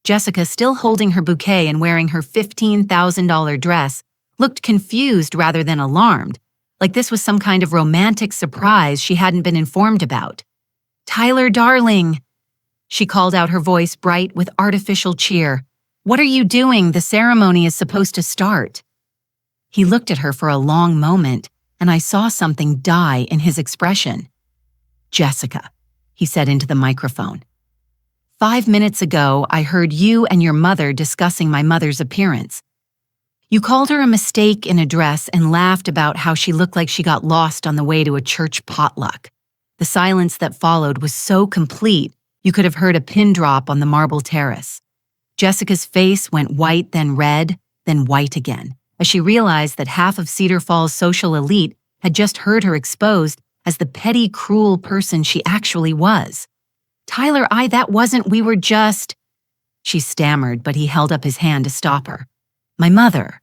Jessica, still holding her bouquet and wearing her $15,000 dress, looked confused rather than alarmed, like this was some kind of romantic surprise she hadn't been informed about. "Tyler, darling," she called out, her voice bright with artificial cheer. "What are you doing? The ceremony is supposed to start." He looked at her for a long moment, and I saw something die in his expression. "Jessica," he said into the microphone, 5 minutes ago, I heard you and your mother discussing my mother's appearance. You called her a mistake in a dress and laughed about how she looked like she got lost on the way to a church potluck. The silence that followed was so complete, you could have heard a pin drop on the marble terrace. Jessica's face went white, then red, then white again, as she realized that half of Cedar Falls' social elite had just heard her exposed as the petty, cruel person she actually was. Tyler, that wasn't, we were just... She stammered, but he held up his hand to stop her. My mother.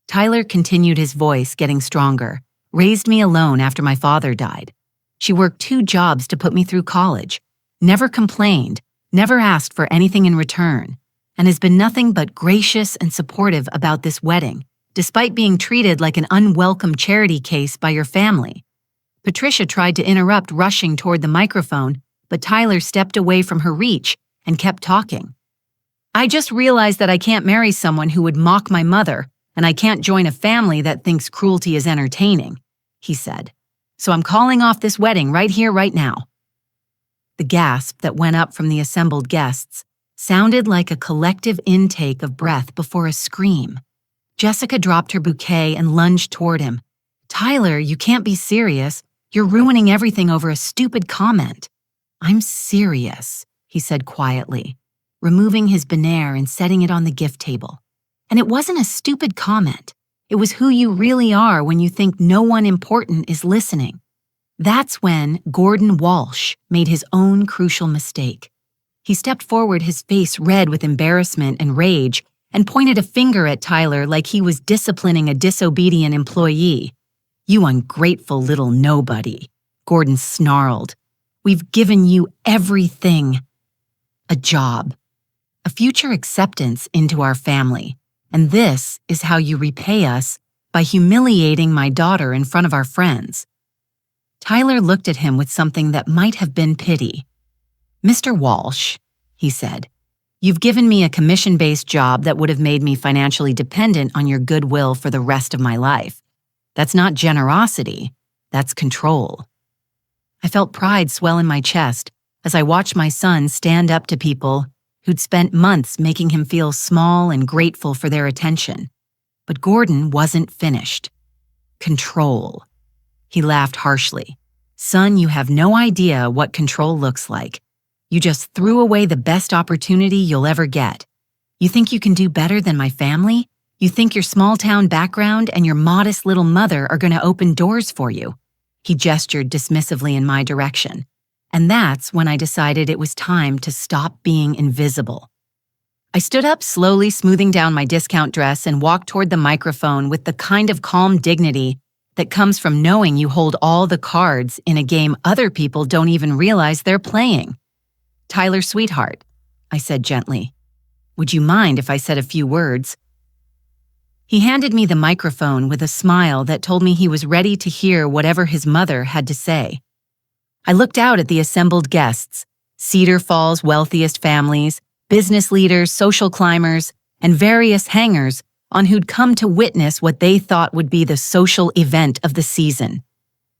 Tyler continued, his voice getting stronger. Raised me alone after my father died. She worked 2 jobs to put me through college. Never complained, never asked for anything in return, and has been nothing but gracious and supportive about this wedding, despite being treated like an unwelcome charity case by your family. Patricia tried to interrupt, rushing toward the microphone, but Tyler stepped away from her reach and kept talking. I just realized that I can't marry someone who would mock my mother, and I can't join a family that thinks cruelty is entertaining, he said. So I'm calling off this wedding right here, right now. The gasp that went up from the assembled guests sounded like a collective intake of breath before a scream. Jessica dropped her bouquet and lunged toward him. Tyler, you can't be serious. You're ruining everything over a stupid comment. I'm serious, he said quietly, removing his bonnet and setting it on the gift table. And it wasn't a stupid comment. It was who you really are when you think no one important is listening. That's when Gordon Walsh made his own crucial mistake. He stepped forward, his face red with embarrassment and rage, and pointed a finger at Tyler like he was disciplining a disobedient employee. You ungrateful little nobody, Gordon snarled. We've given you everything. A job, a future acceptance into our family, and this is how you repay us by humiliating my daughter in front of our friends. Tyler looked at him with something that might have been pity. Mr. Walsh, he said, you've given me a commission-based job that would have made me financially dependent on your goodwill for the rest of my life. That's not generosity, that's control. I felt pride swell in my chest as I watched my son stand up to people who'd spent months making him feel small and grateful for their attention. But Gordon wasn't finished. Control. He laughed harshly. Son, you have no idea what control looks like. You just threw away the best opportunity you'll ever get. You think you can do better than my family? You think your small-town background and your modest little mother are going to open doors for you? He gestured dismissively in my direction. And that's when I decided it was time to stop being invisible. I stood up, slowly smoothing down my discount dress, and walked toward the microphone with the kind of calm dignity that comes from knowing you hold all the cards in a game other people don't even realize they're playing. Tyler, sweetheart, I said gently, would you mind if I said a few words? He handed me the microphone with a smile that told me he was ready to hear whatever his mother had to say. I looked out at the assembled guests, Cedar Falls' wealthiest families, business leaders, social climbers, and various hangers on who'd come to witness what they thought would be the social event of the season.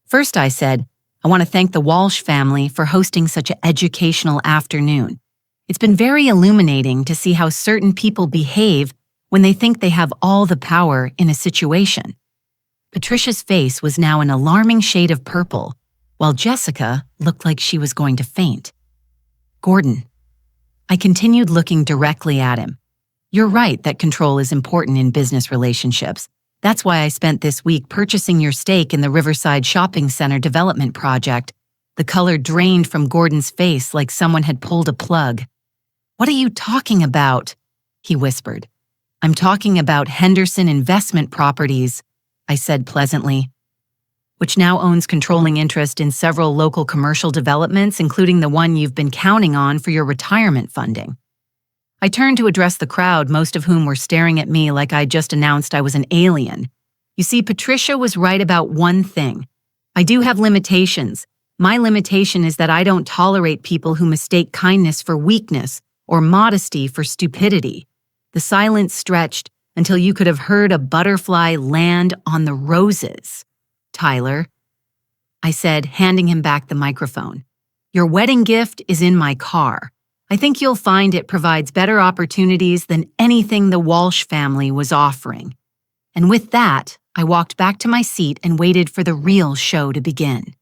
First, I said, I want to thank the Walsh family for hosting such an educational afternoon. It's been very illuminating to see how certain people behave when they think they have all the power in a situation. Patricia's face was now an alarming shade of purple, while Jessica looked like she was going to faint. Gordon. I continued looking directly at him. You're right that control is important in business relationships. That's why I spent this week purchasing your stake in the Riverside Shopping Center development project. The color drained from Gordon's face like someone had pulled a plug. What are you talking about? He whispered. I'm talking about Henderson Investment Properties, I said pleasantly, which now owns controlling interest in several local commercial developments, including the one you've been counting on for your retirement funding. I turned to address the crowd, most of whom were staring at me like I'd just announced I was an alien. You see, Patricia was right about one thing. I do have limitations. My limitation is that I don't tolerate people who mistake kindness for weakness or modesty for stupidity. The silence stretched until you could have heard a butterfly land on the roses. Tyler, I said, handing him back the microphone. Your wedding gift is in my car. I think you'll find it provides better opportunities than anything the Walsh family was offering. And with that, I walked back to my seat and waited for the real show to begin.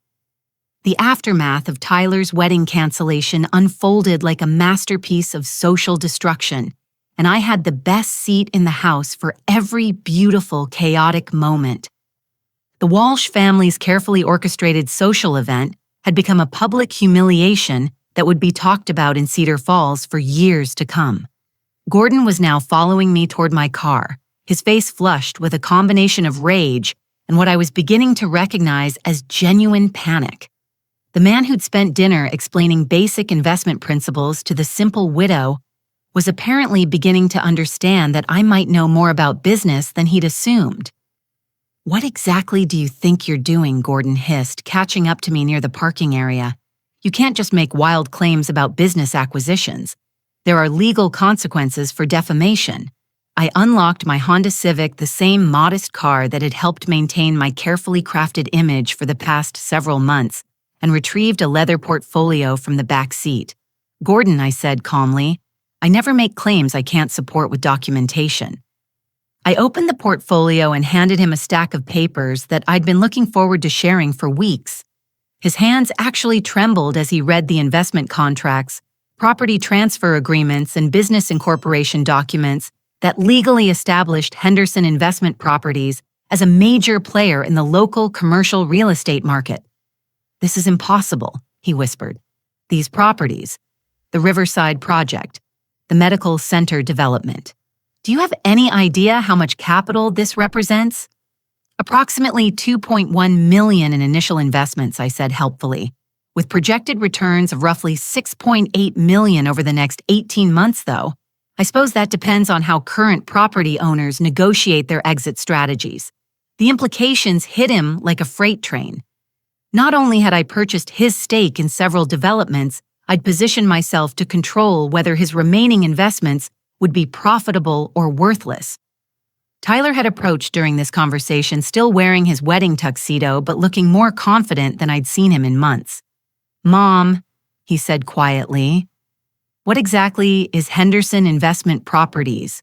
The aftermath of Tyler's wedding cancellation unfolded like a masterpiece of social destruction, and I had the best seat in the house for every beautiful, chaotic moment. The Walsh family's carefully orchestrated social event had become a public humiliation that would be talked about in Cedar Falls for years to come. Gordon was now following me toward my car, his face flushed with a combination of rage and what I was beginning to recognize as genuine panic. The man who'd spent dinner explaining basic investment principles to the simple widow was apparently beginning to understand that I might know more about business than he'd assumed. "What exactly do you think you're doing?" Gordon hissed, catching up to me near the parking area. "You can't just make wild claims about business acquisitions. There are legal consequences for defamation." I unlocked my Honda Civic, the same modest car that had helped maintain my carefully crafted image for the past several months, and retrieved a leather portfolio from the back seat. "Gordon," I said calmly, "I never make claims I can't support with documentation." I opened the portfolio and handed him a stack of papers that I'd been looking forward to sharing for weeks. His hands actually trembled as he read the investment contracts, property transfer agreements, and business incorporation documents that legally established Henderson Investment Properties as a major player in the local commercial real estate market. "This is impossible," he whispered. "These properties, the Riverside Project, the medical center development. Do you have any idea how much capital this represents?" "Approximately $2.1 million in initial investments," I said helpfully, "with projected returns of roughly $6.8 million over the next 18 months, though. I suppose that depends on how current property owners negotiate their exit strategies." The implications hit him like a freight train. Not only had I purchased his stake in several developments, I'd positioned myself to control whether his remaining investments would be profitable or worthless. Tyler had approached during this conversation still wearing his wedding tuxedo but looking more confident than I'd seen him in months. "Mom," he said quietly, "what exactly is Henderson Investment Properties?"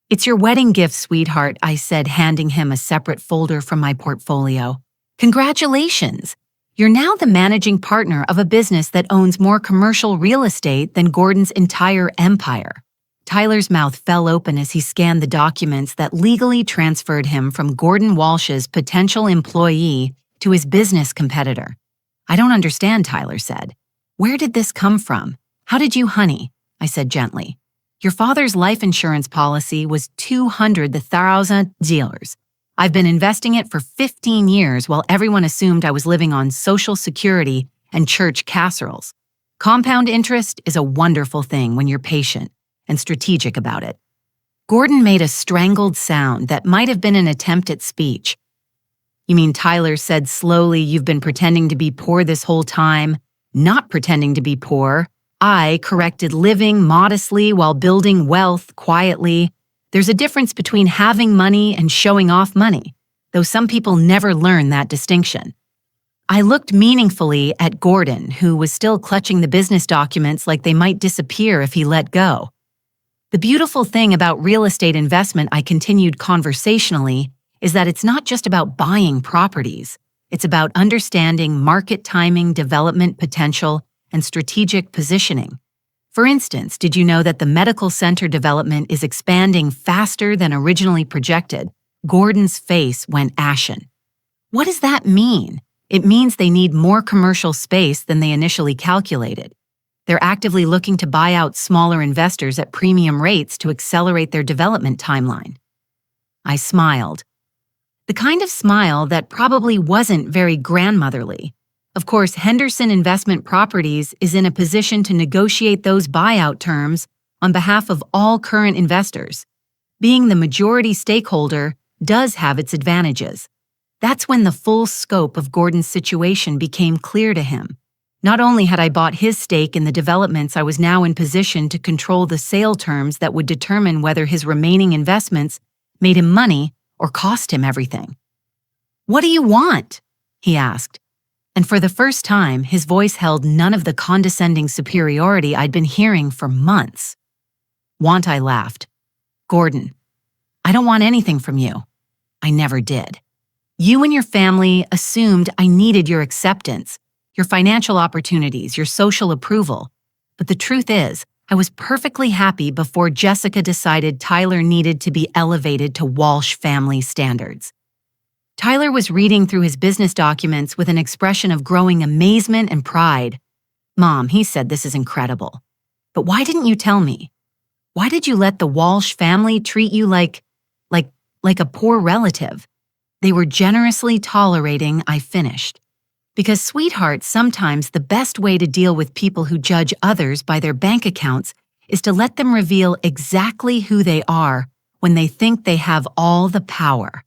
"It's your wedding gift, sweetheart," I said, handing him a separate folder from my portfolio. "Congratulations! You're now the managing partner of a business that owns more commercial real estate than Gordon's entire empire." Tyler's mouth fell open as he scanned the documents that legally transferred him from Gordon Walsh's potential employee to his business competitor. "I don't understand," Tyler said. "Where did this come from? How did you, honey?" I said gently. "Your father's life insurance policy was $200,000. I've been investing it for 15 years while everyone assumed I was living on Social Security and church casseroles. Compound interest is a wonderful thing when you're patient and strategic about it." Gordon made a strangled sound that might have been an attempt at speech. "You mean," Tyler said slowly, "you've been pretending to be poor this whole time?" "Not pretending to be poor. I corrected living modestly while building wealth quietly. There's a difference between having money and showing off money, though some people never learn that distinction." I looked meaningfully at Gordon, who was still clutching the business documents like they might disappear if he let go. "The beautiful thing about real estate investment," I continued conversationally, "is that it's not just about buying properties. It's about understanding market timing, development potential, and strategic positioning. For instance, did you know that the medical center development is expanding faster than originally projected?" Gordon's face went ashen. "What does that mean?" "It means they need more commercial space than they initially calculated. They're actively looking to buy out smaller investors at premium rates to accelerate their development timeline." I smiled. The kind of smile that probably wasn't very grandmotherly. Of course, Henderson Investment Properties is in a position to negotiate those buyout terms on behalf of all current investors. Being the majority stakeholder does have its advantages. That's when the full scope of Gordon's situation became clear to him. Not only had I bought his stake in the developments, I was now in position to control the sale terms that would determine whether his remaining investments made him money or cost him everything. "What do you want?" he asked. And for the first time, his voice held none of the condescending superiority I'd been hearing for months. I laughed. Gordon, I don't want anything from you. I never did. You and your family assumed I needed your acceptance, your financial opportunities, your social approval. But the truth is, I was perfectly happy before Jessica decided Tyler needed to be elevated to Walsh family standards. Tyler was reading through his business documents with an expression of growing amazement and pride. Mom, he said, this is incredible. But why didn't you tell me? Why did you let the Walsh family treat you like a poor relative? They were generously tolerating, I finished. Because, sweetheart, sometimes the best way to deal with people who judge others by their bank accounts is to let them reveal exactly who they are when they think they have all the power.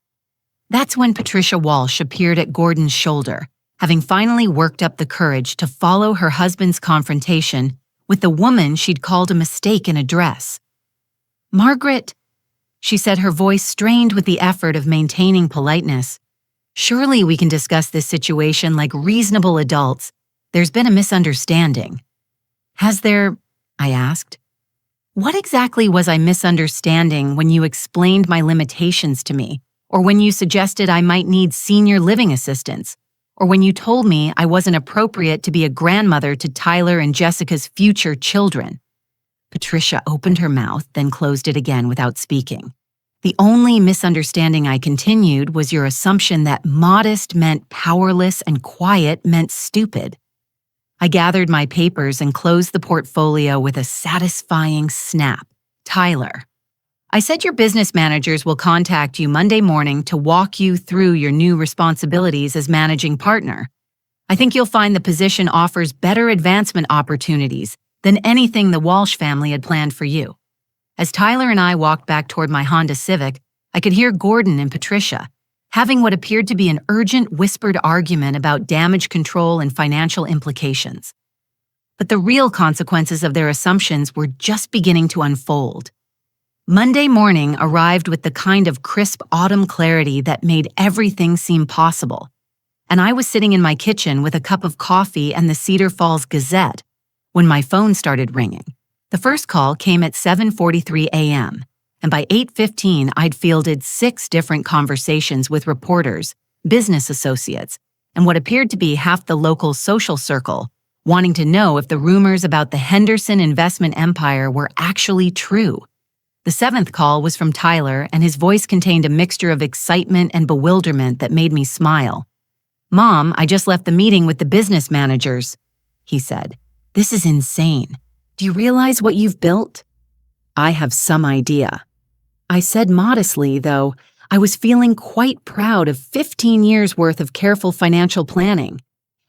That's when Patricia Walsh appeared at Gordon's shoulder, having finally worked up the courage to follow her husband's confrontation with the woman she'd called a mistake in a dress. Margaret, she said, her voice strained with the effort of maintaining politeness. Surely we can discuss this situation like reasonable adults. There's been a misunderstanding. Has there? I asked. What exactly was I misunderstanding when you explained my limitations to me, or when you suggested I might need senior living assistance, or when you told me I wasn't appropriate to be a grandmother to Tyler and Jessica's future children? Patricia opened her mouth, then closed it again without speaking. The only misunderstanding, I continued, was your assumption that modest meant powerless and quiet meant stupid. I gathered my papers and closed the portfolio with a satisfying snap. Tyler, I said your business managers will contact you Monday morning to walk you through your new responsibilities as managing partner. I think you'll find the position offers better advancement opportunities than anything the Walsh family had planned for you. As Tyler and I walked back toward my Honda Civic, I could hear Gordon and Patricia having what appeared to be an urgent whispered argument about damage control and financial implications. But the real consequences of their assumptions were just beginning to unfold. Monday morning arrived with the kind of crisp autumn clarity that made everything seem possible, and I was sitting in my kitchen with a cup of coffee and the Cedar Falls Gazette when my phone started ringing. The first call came at 7:43 a.m., and by 8:15 I'd fielded 6 different conversations with reporters, business associates, and what appeared to be half the local social circle, wanting to know if the rumors about the Henderson investment empire were actually true. The 7th call was from Tyler, and his voice contained a mixture of excitement and bewilderment that made me smile. Mom, I just left the meeting with the business managers, he said. This is insane. Do you realize what you've built? I have some idea. I said modestly, though, I was feeling quite proud of 15 years' worth of careful financial planning.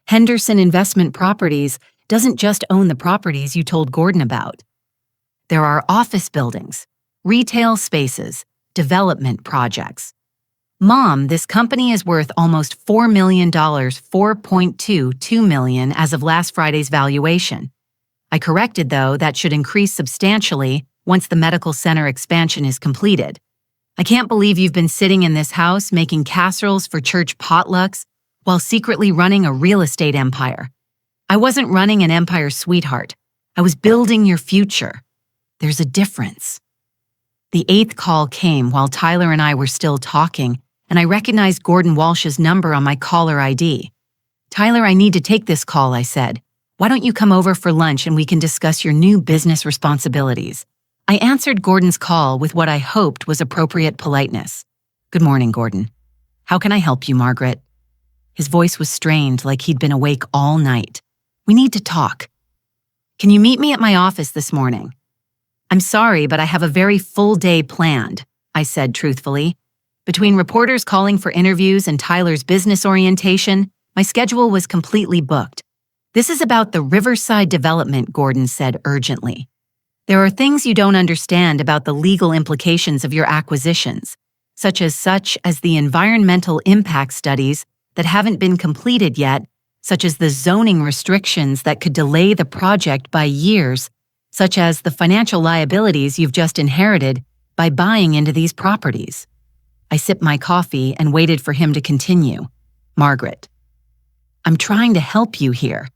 Henderson Investment Properties doesn't just own the properties you told Gordon about. There are office buildings, retail spaces, development projects. Mom, this company is worth almost $4 million, $4.2 million as of last Friday's valuation. I corrected, though, that should increase substantially once the medical center expansion is completed. I can't believe you've been sitting in this house making casseroles for church potlucks while secretly running a real estate empire. I wasn't running an empire, sweetheart. I was building your future. There's a difference. The 8th call came while Tyler and I were still talking, and I recognized Gordon Walsh's number on my caller ID. Tyler, I need to take this call, I said. Why don't you come over for lunch and we can discuss your new business responsibilities? I answered Gordon's call with what I hoped was appropriate politeness. Good morning, Gordon. How can I help you, Margaret? His voice was strained, like he'd been awake all night. We need to talk. Can you meet me at my office this morning? I'm sorry, but I have a very full day planned, I said truthfully. Between reporters calling for interviews and Tyler's business orientation, my schedule was completely booked. This is about the Riverside development, Gordon said urgently. There are things you don't understand about the legal implications of your acquisitions, such as the environmental impact studies that haven't been completed yet, such as the zoning restrictions that could delay the project by years, such as the financial liabilities you've just inherited by buying into these properties. I sipped my coffee and waited for him to continue. Margaret, I'm trying to help you here.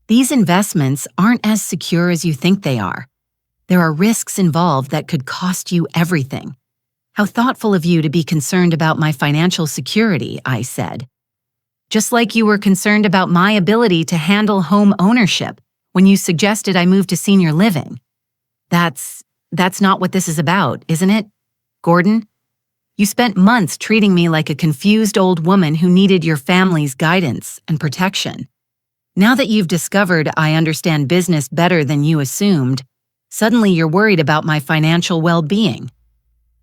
These investments aren't as secure as you think they are. There are risks involved that could cost you everything. How thoughtful of you to be concerned about my financial security, I said. Just like you were concerned about my ability to handle home ownership when you suggested I move to senior living. That's not what this is about, isn't it, Gordon? You spent months treating me like a confused old woman who needed your family's guidance and protection. Now that you've discovered I understand business better than you assumed, suddenly you're worried about my financial well-being.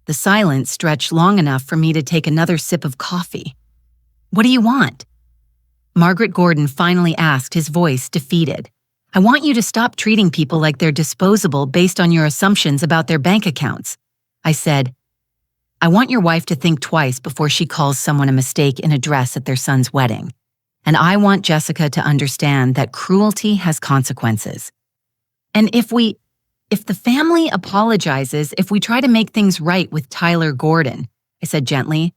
The silence stretched long enough for me to take another sip of coffee. What do you want? Margaret Gordon finally asked, his voice defeated. I want you to stop treating people like they're disposable based on your assumptions about their bank accounts. I said, I want your wife to think twice before she calls someone a mistake in a dress at their son's wedding. And I want Jessica to understand that cruelty has consequences. And if the family apologizes, if we try to make things right with Tyler Gordon, I said gently,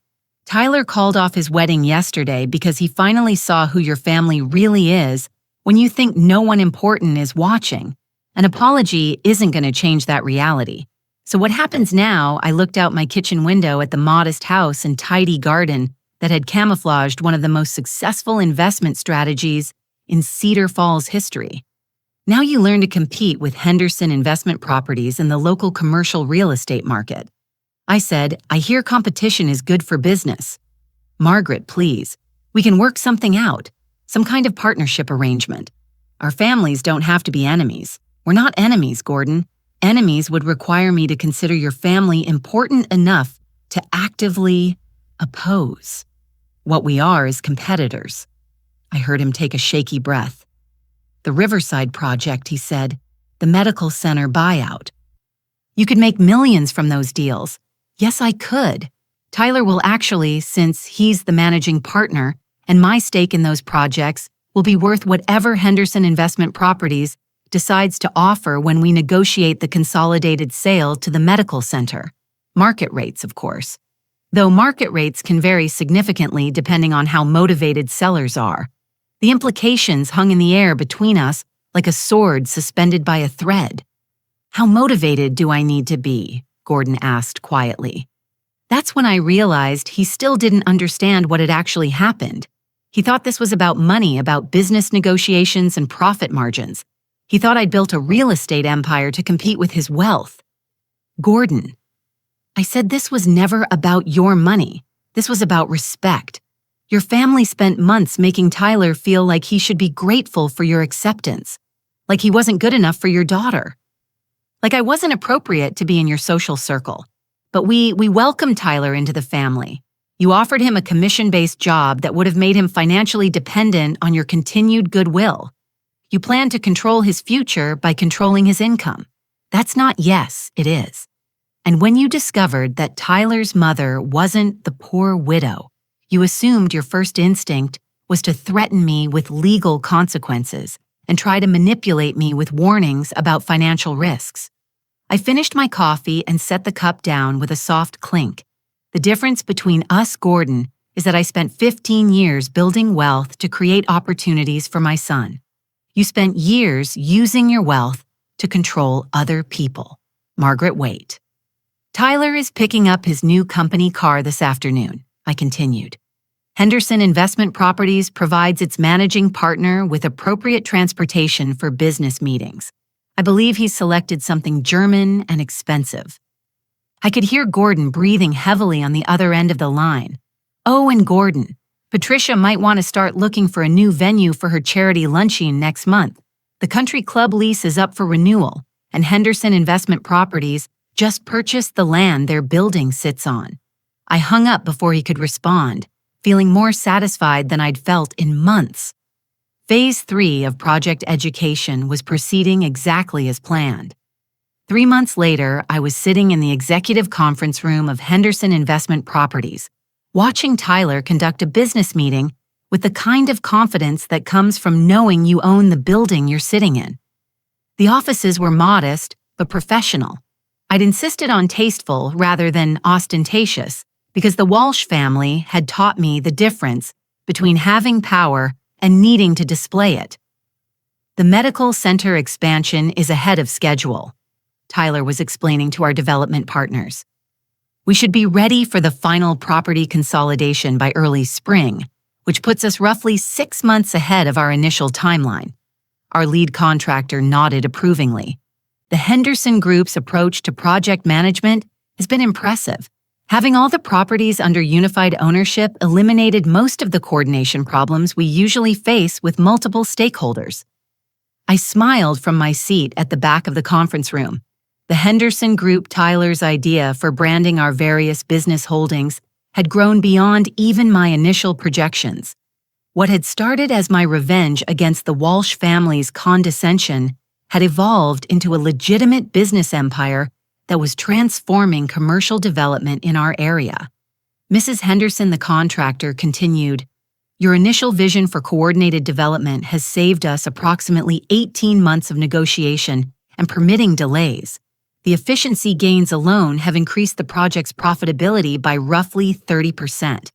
Tyler called off his wedding yesterday because he finally saw who your family really is when you think no one important is watching. An apology isn't going to change that reality. So what happens now, I looked out my kitchen window at the modest house and tidy garden that had camouflaged one of the most successful investment strategies in Cedar Falls history. Now you learn to compete with Henderson Investment Properties in the local commercial real estate market. I said, I hear competition is good for business. Margaret, please, we can work something out, some kind of partnership arrangement. Our families don't have to be enemies. We're not enemies, Gordon. Enemies would require me to consider your family important enough to actively oppose. What we are is competitors. I heard him take a shaky breath. The Riverside Project, he said, the medical center buyout. You could make millions from those deals. Yes, I could. Tyler will actually, since he's the managing partner, and my stake in those projects will be worth whatever Henderson Investment Properties decides to offer when we negotiate the consolidated sale to the medical center. Market rates, of course. Though market rates can vary significantly depending on how motivated sellers are. The implications hung in the air between us like a sword suspended by a thread. How motivated do I need to be? Gordon asked quietly. That's when I realized he still didn't understand what had actually happened. He thought this was about money, about business negotiations and profit margins. He thought I'd built a real estate empire to compete with his wealth. Gordon, I said this was never about your money. This was about respect. Your family spent months making Tyler feel like he should be grateful for your acceptance, like he wasn't good enough for your daughter. Like I wasn't appropriate to be in your social circle. But we welcomed Tyler into the family. You offered him a commission-based job that would have made him financially dependent on your continued goodwill. You planned to control his future by controlling his income. That's not yes, it is. And when you discovered that Tyler's mother wasn't the poor widow, you assumed your first instinct was to threaten me with legal consequences and try to manipulate me with warnings about financial risks. I finished my coffee and set the cup down with a soft clink. The difference between us, Gordon, is that I spent 15 years building wealth to create opportunities for my son. You spent years using your wealth to control other people. Margaret, wait. Tyler is picking up his new company car this afternoon, I continued. Henderson Investment Properties provides its managing partner with appropriate transportation for business meetings. I believe he's selected something German and expensive. I could hear Gordon breathing heavily on the other end of the line. Oh, and Gordon, Patricia might want to start looking for a new venue for her charity luncheon next month. The country club lease is up for renewal, and Henderson Investment Properties just purchased the land their building sits on. I hung up before he could respond, feeling more satisfied than I'd felt in months. Phase 3 of Project Education was proceeding exactly as planned. 3 months later, I was sitting in the executive conference room of Henderson Investment Properties, watching Tyler conduct a business meeting with the kind of confidence that comes from knowing you own the building you're sitting in. The offices were modest, but professional. I'd insisted on tasteful rather than ostentatious because the Walsh family had taught me the difference between having power and needing to display it. The medical center expansion is ahead of schedule, Tyler was explaining to our development partners. We should be ready for the final property consolidation by early spring, which puts us roughly 6 months ahead of our initial timeline. Our lead contractor nodded approvingly. The Henderson Group's approach to project management has been impressive. Having all the properties under unified ownership eliminated most of the coordination problems we usually face with multiple stakeholders. I smiled from my seat at the back of the conference room. The Henderson Group Tyler's idea for branding our various business holdings had grown beyond even my initial projections. What had started as my revenge against the Walsh family's condescension had evolved into a legitimate business empire that was transforming commercial development in our area. Mrs. Henderson, the contractor, continued, "Your initial vision for coordinated development has saved us approximately 18 months of negotiation and permitting delays. The efficiency gains alone have increased the project's profitability by roughly 30%.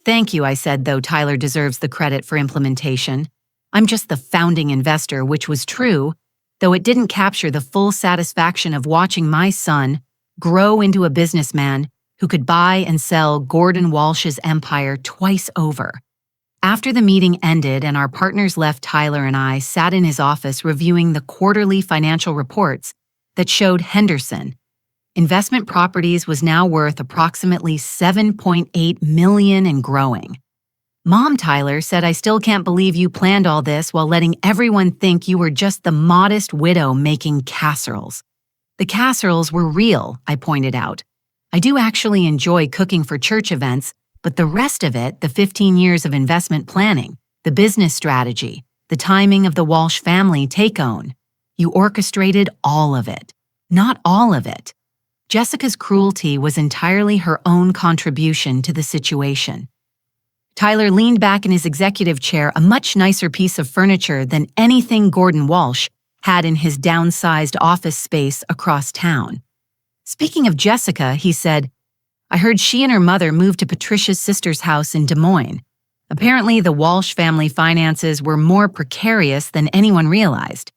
Thank you, I said, though Tyler deserves the credit for implementation. I'm just the founding investor, which was true, though it didn't capture the full satisfaction of watching my son grow into a businessman who could buy and sell Gordon Walsh's empire twice over." After the meeting ended and our partners left, Tyler and I sat in his office reviewing the quarterly financial reports that showed Henderson investment properties was now worth approximately $7.8 million and growing. "Mom," Tyler said, "I still can't believe you planned all this while letting everyone think you were just the modest widow making casseroles." "The casseroles were real," I pointed out. "I do actually enjoy cooking for church events, but the rest of it, the 15 years of investment planning, the business strategy, the timing of the Walsh family take-own, you orchestrated all of it." "Not all of it. Jessica's cruelty was entirely her own contribution to the situation." Tyler leaned back in his executive chair, a much nicer piece of furniture than anything Gordon Walsh had in his downsized office space across town. "Speaking of Jessica," he said, "I heard she and her mother moved to Patricia's sister's house in Des Moines. Apparently, the Walsh family finances were more precarious than anyone realized."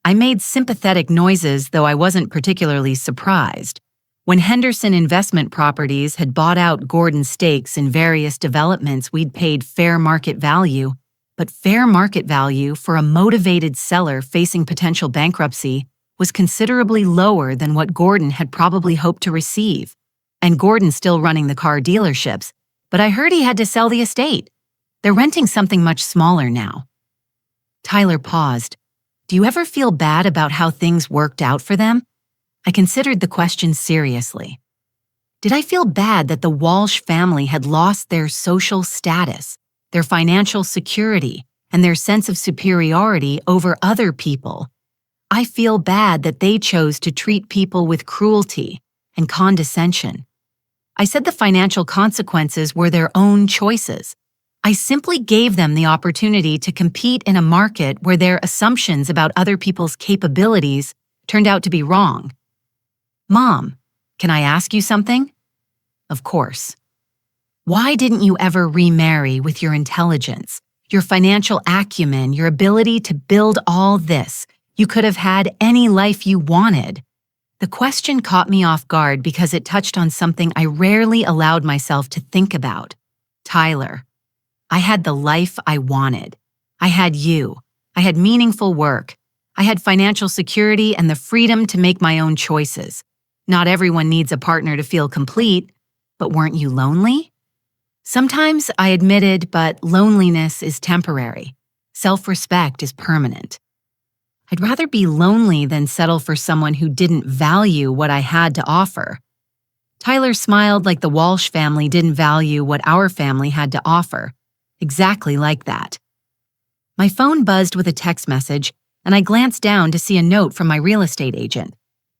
I made sympathetic noises, though I wasn't particularly surprised. When Henderson Investment Properties had bought out Gordon's stakes in various developments, we'd paid fair market value, but fair market value for a motivated seller facing potential bankruptcy was considerably lower than what Gordon had probably hoped to receive. And Gordon's still running the car dealerships, but I heard he had to sell the estate. They're renting something much smaller now. Tyler paused. "Do you ever feel bad about how things worked out for them?" I considered the question seriously. Did I feel bad that the Walsh family had lost their social status, their financial security, and their sense of superiority over other people? I feel bad that they chose to treat people with cruelty and condescension. I said the financial consequences were their own choices. I simply gave them the opportunity to compete in a market where their assumptions about other people's capabilities turned out to be wrong. "Mom, can I ask you something?" "Of course." "Why didn't you ever remarry with your intelligence, your financial acumen, your ability to build all this? You could have had any life you wanted." The question caught me off guard because it touched on something I rarely allowed myself to think about. Tyler, I had the life I wanted. I had you. I had meaningful work. I had financial security and the freedom to make my own choices. Not everyone needs a partner to feel complete, but weren't you lonely? Sometimes, I admitted, but loneliness is temporary. Self-respect is permanent. I'd rather be lonely than settle for someone who didn't value what I had to offer. Tyler smiled like the Walsh family didn't value what our family had to offer. Exactly like that. My phone buzzed with a text message, and I glanced down to see a note from my real estate agent.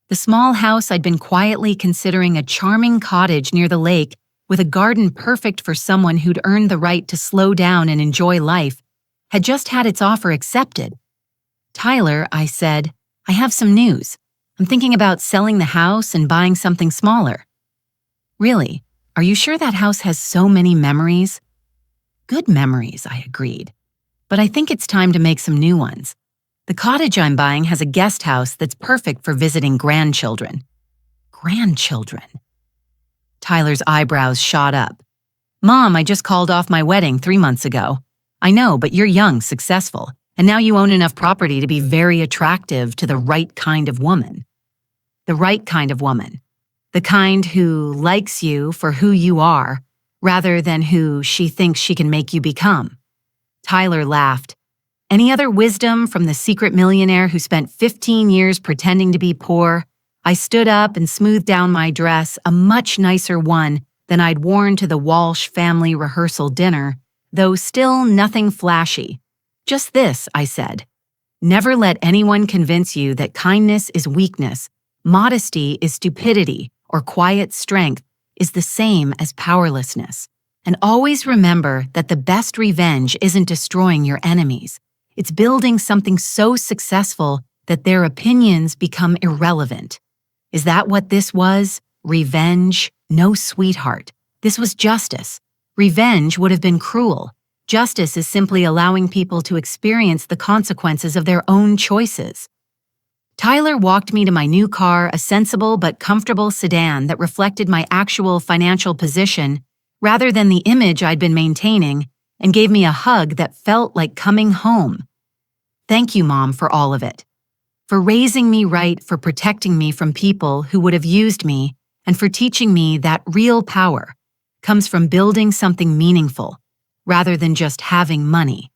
The small house I'd been quietly considering a charming cottage near the lake with a garden perfect for someone who'd earned the right to slow down and enjoy life had just had its offer accepted. "Tyler," I said, "I have some news. I'm thinking about selling the house and buying something smaller." "Really? Are you sure that house has so many memories?" "Good memories," I agreed. but I think it's time to make some new ones. The cottage I'm buying has a guest house that's perfect for visiting grandchildren. Grandchildren? Tyler's eyebrows shot up. Mom, I just called off my wedding 3 months ago. I know, but you're young, successful, and now you own enough property to be very attractive to the right kind of woman. The right kind of woman. The kind who likes you for who you are, rather than who she thinks she can make you become. Tyler laughed. Any other wisdom from the secret millionaire who spent 15 years pretending to be poor? I stood up and smoothed down my dress, a much nicer one than I'd worn to the Walsh family rehearsal dinner, though still nothing flashy. Just this, I said. Never let anyone convince you that kindness is weakness, modesty is stupidity, or quiet strength is the same as powerlessness. And always remember that the best revenge isn't destroying your enemies. It's building something so successful that their opinions become irrelevant. Is that what this was? Revenge? No, sweetheart. This was justice. Revenge would have been cruel. Justice is simply allowing people to experience the consequences of their own choices. Tyler walked me to my new car, a sensible but comfortable sedan that reflected my actual financial position rather than the image I'd been maintaining, and gave me a hug that felt like coming home. Thank you, Mom, for all of it. For raising me right, for protecting me from people who would have used me, and for teaching me that real power comes from building something meaningful, rather than just having money.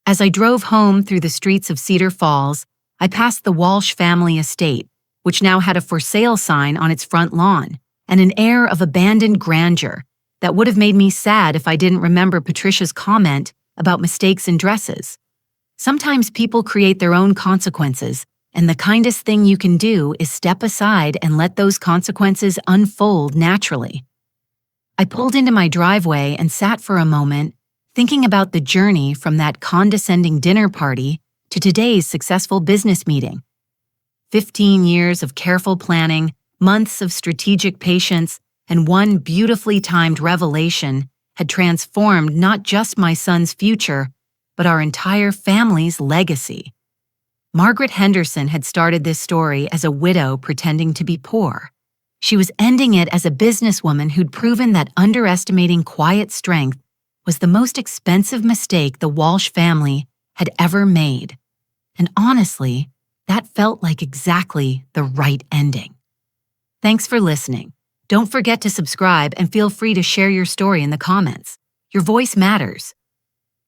As I drove home through the streets of Cedar Falls, I passed the Walsh family estate, which now had a for sale sign on its front lawn, and an air of abandoned grandeur that would have made me sad if I didn't remember Patricia's comment about mistakes in dresses. Sometimes people create their own consequences, and the kindest thing you can do is step aside and let those consequences unfold naturally. I pulled into my driveway and sat for a moment, thinking about the journey from that condescending dinner party to today's successful business meeting. 15 years of careful planning, months of strategic patience, and one beautifully timed revelation had transformed not just my son's future, but our entire family's legacy. Margaret Henderson had started this story as a widow pretending to be poor. She was ending it as a businesswoman who'd proven that underestimating quiet strength was the most expensive mistake the Walsh family had ever made. And honestly, that felt like exactly the right ending. Thanks for listening. Don't forget to subscribe and feel free to share your story in the comments. Your voice matters.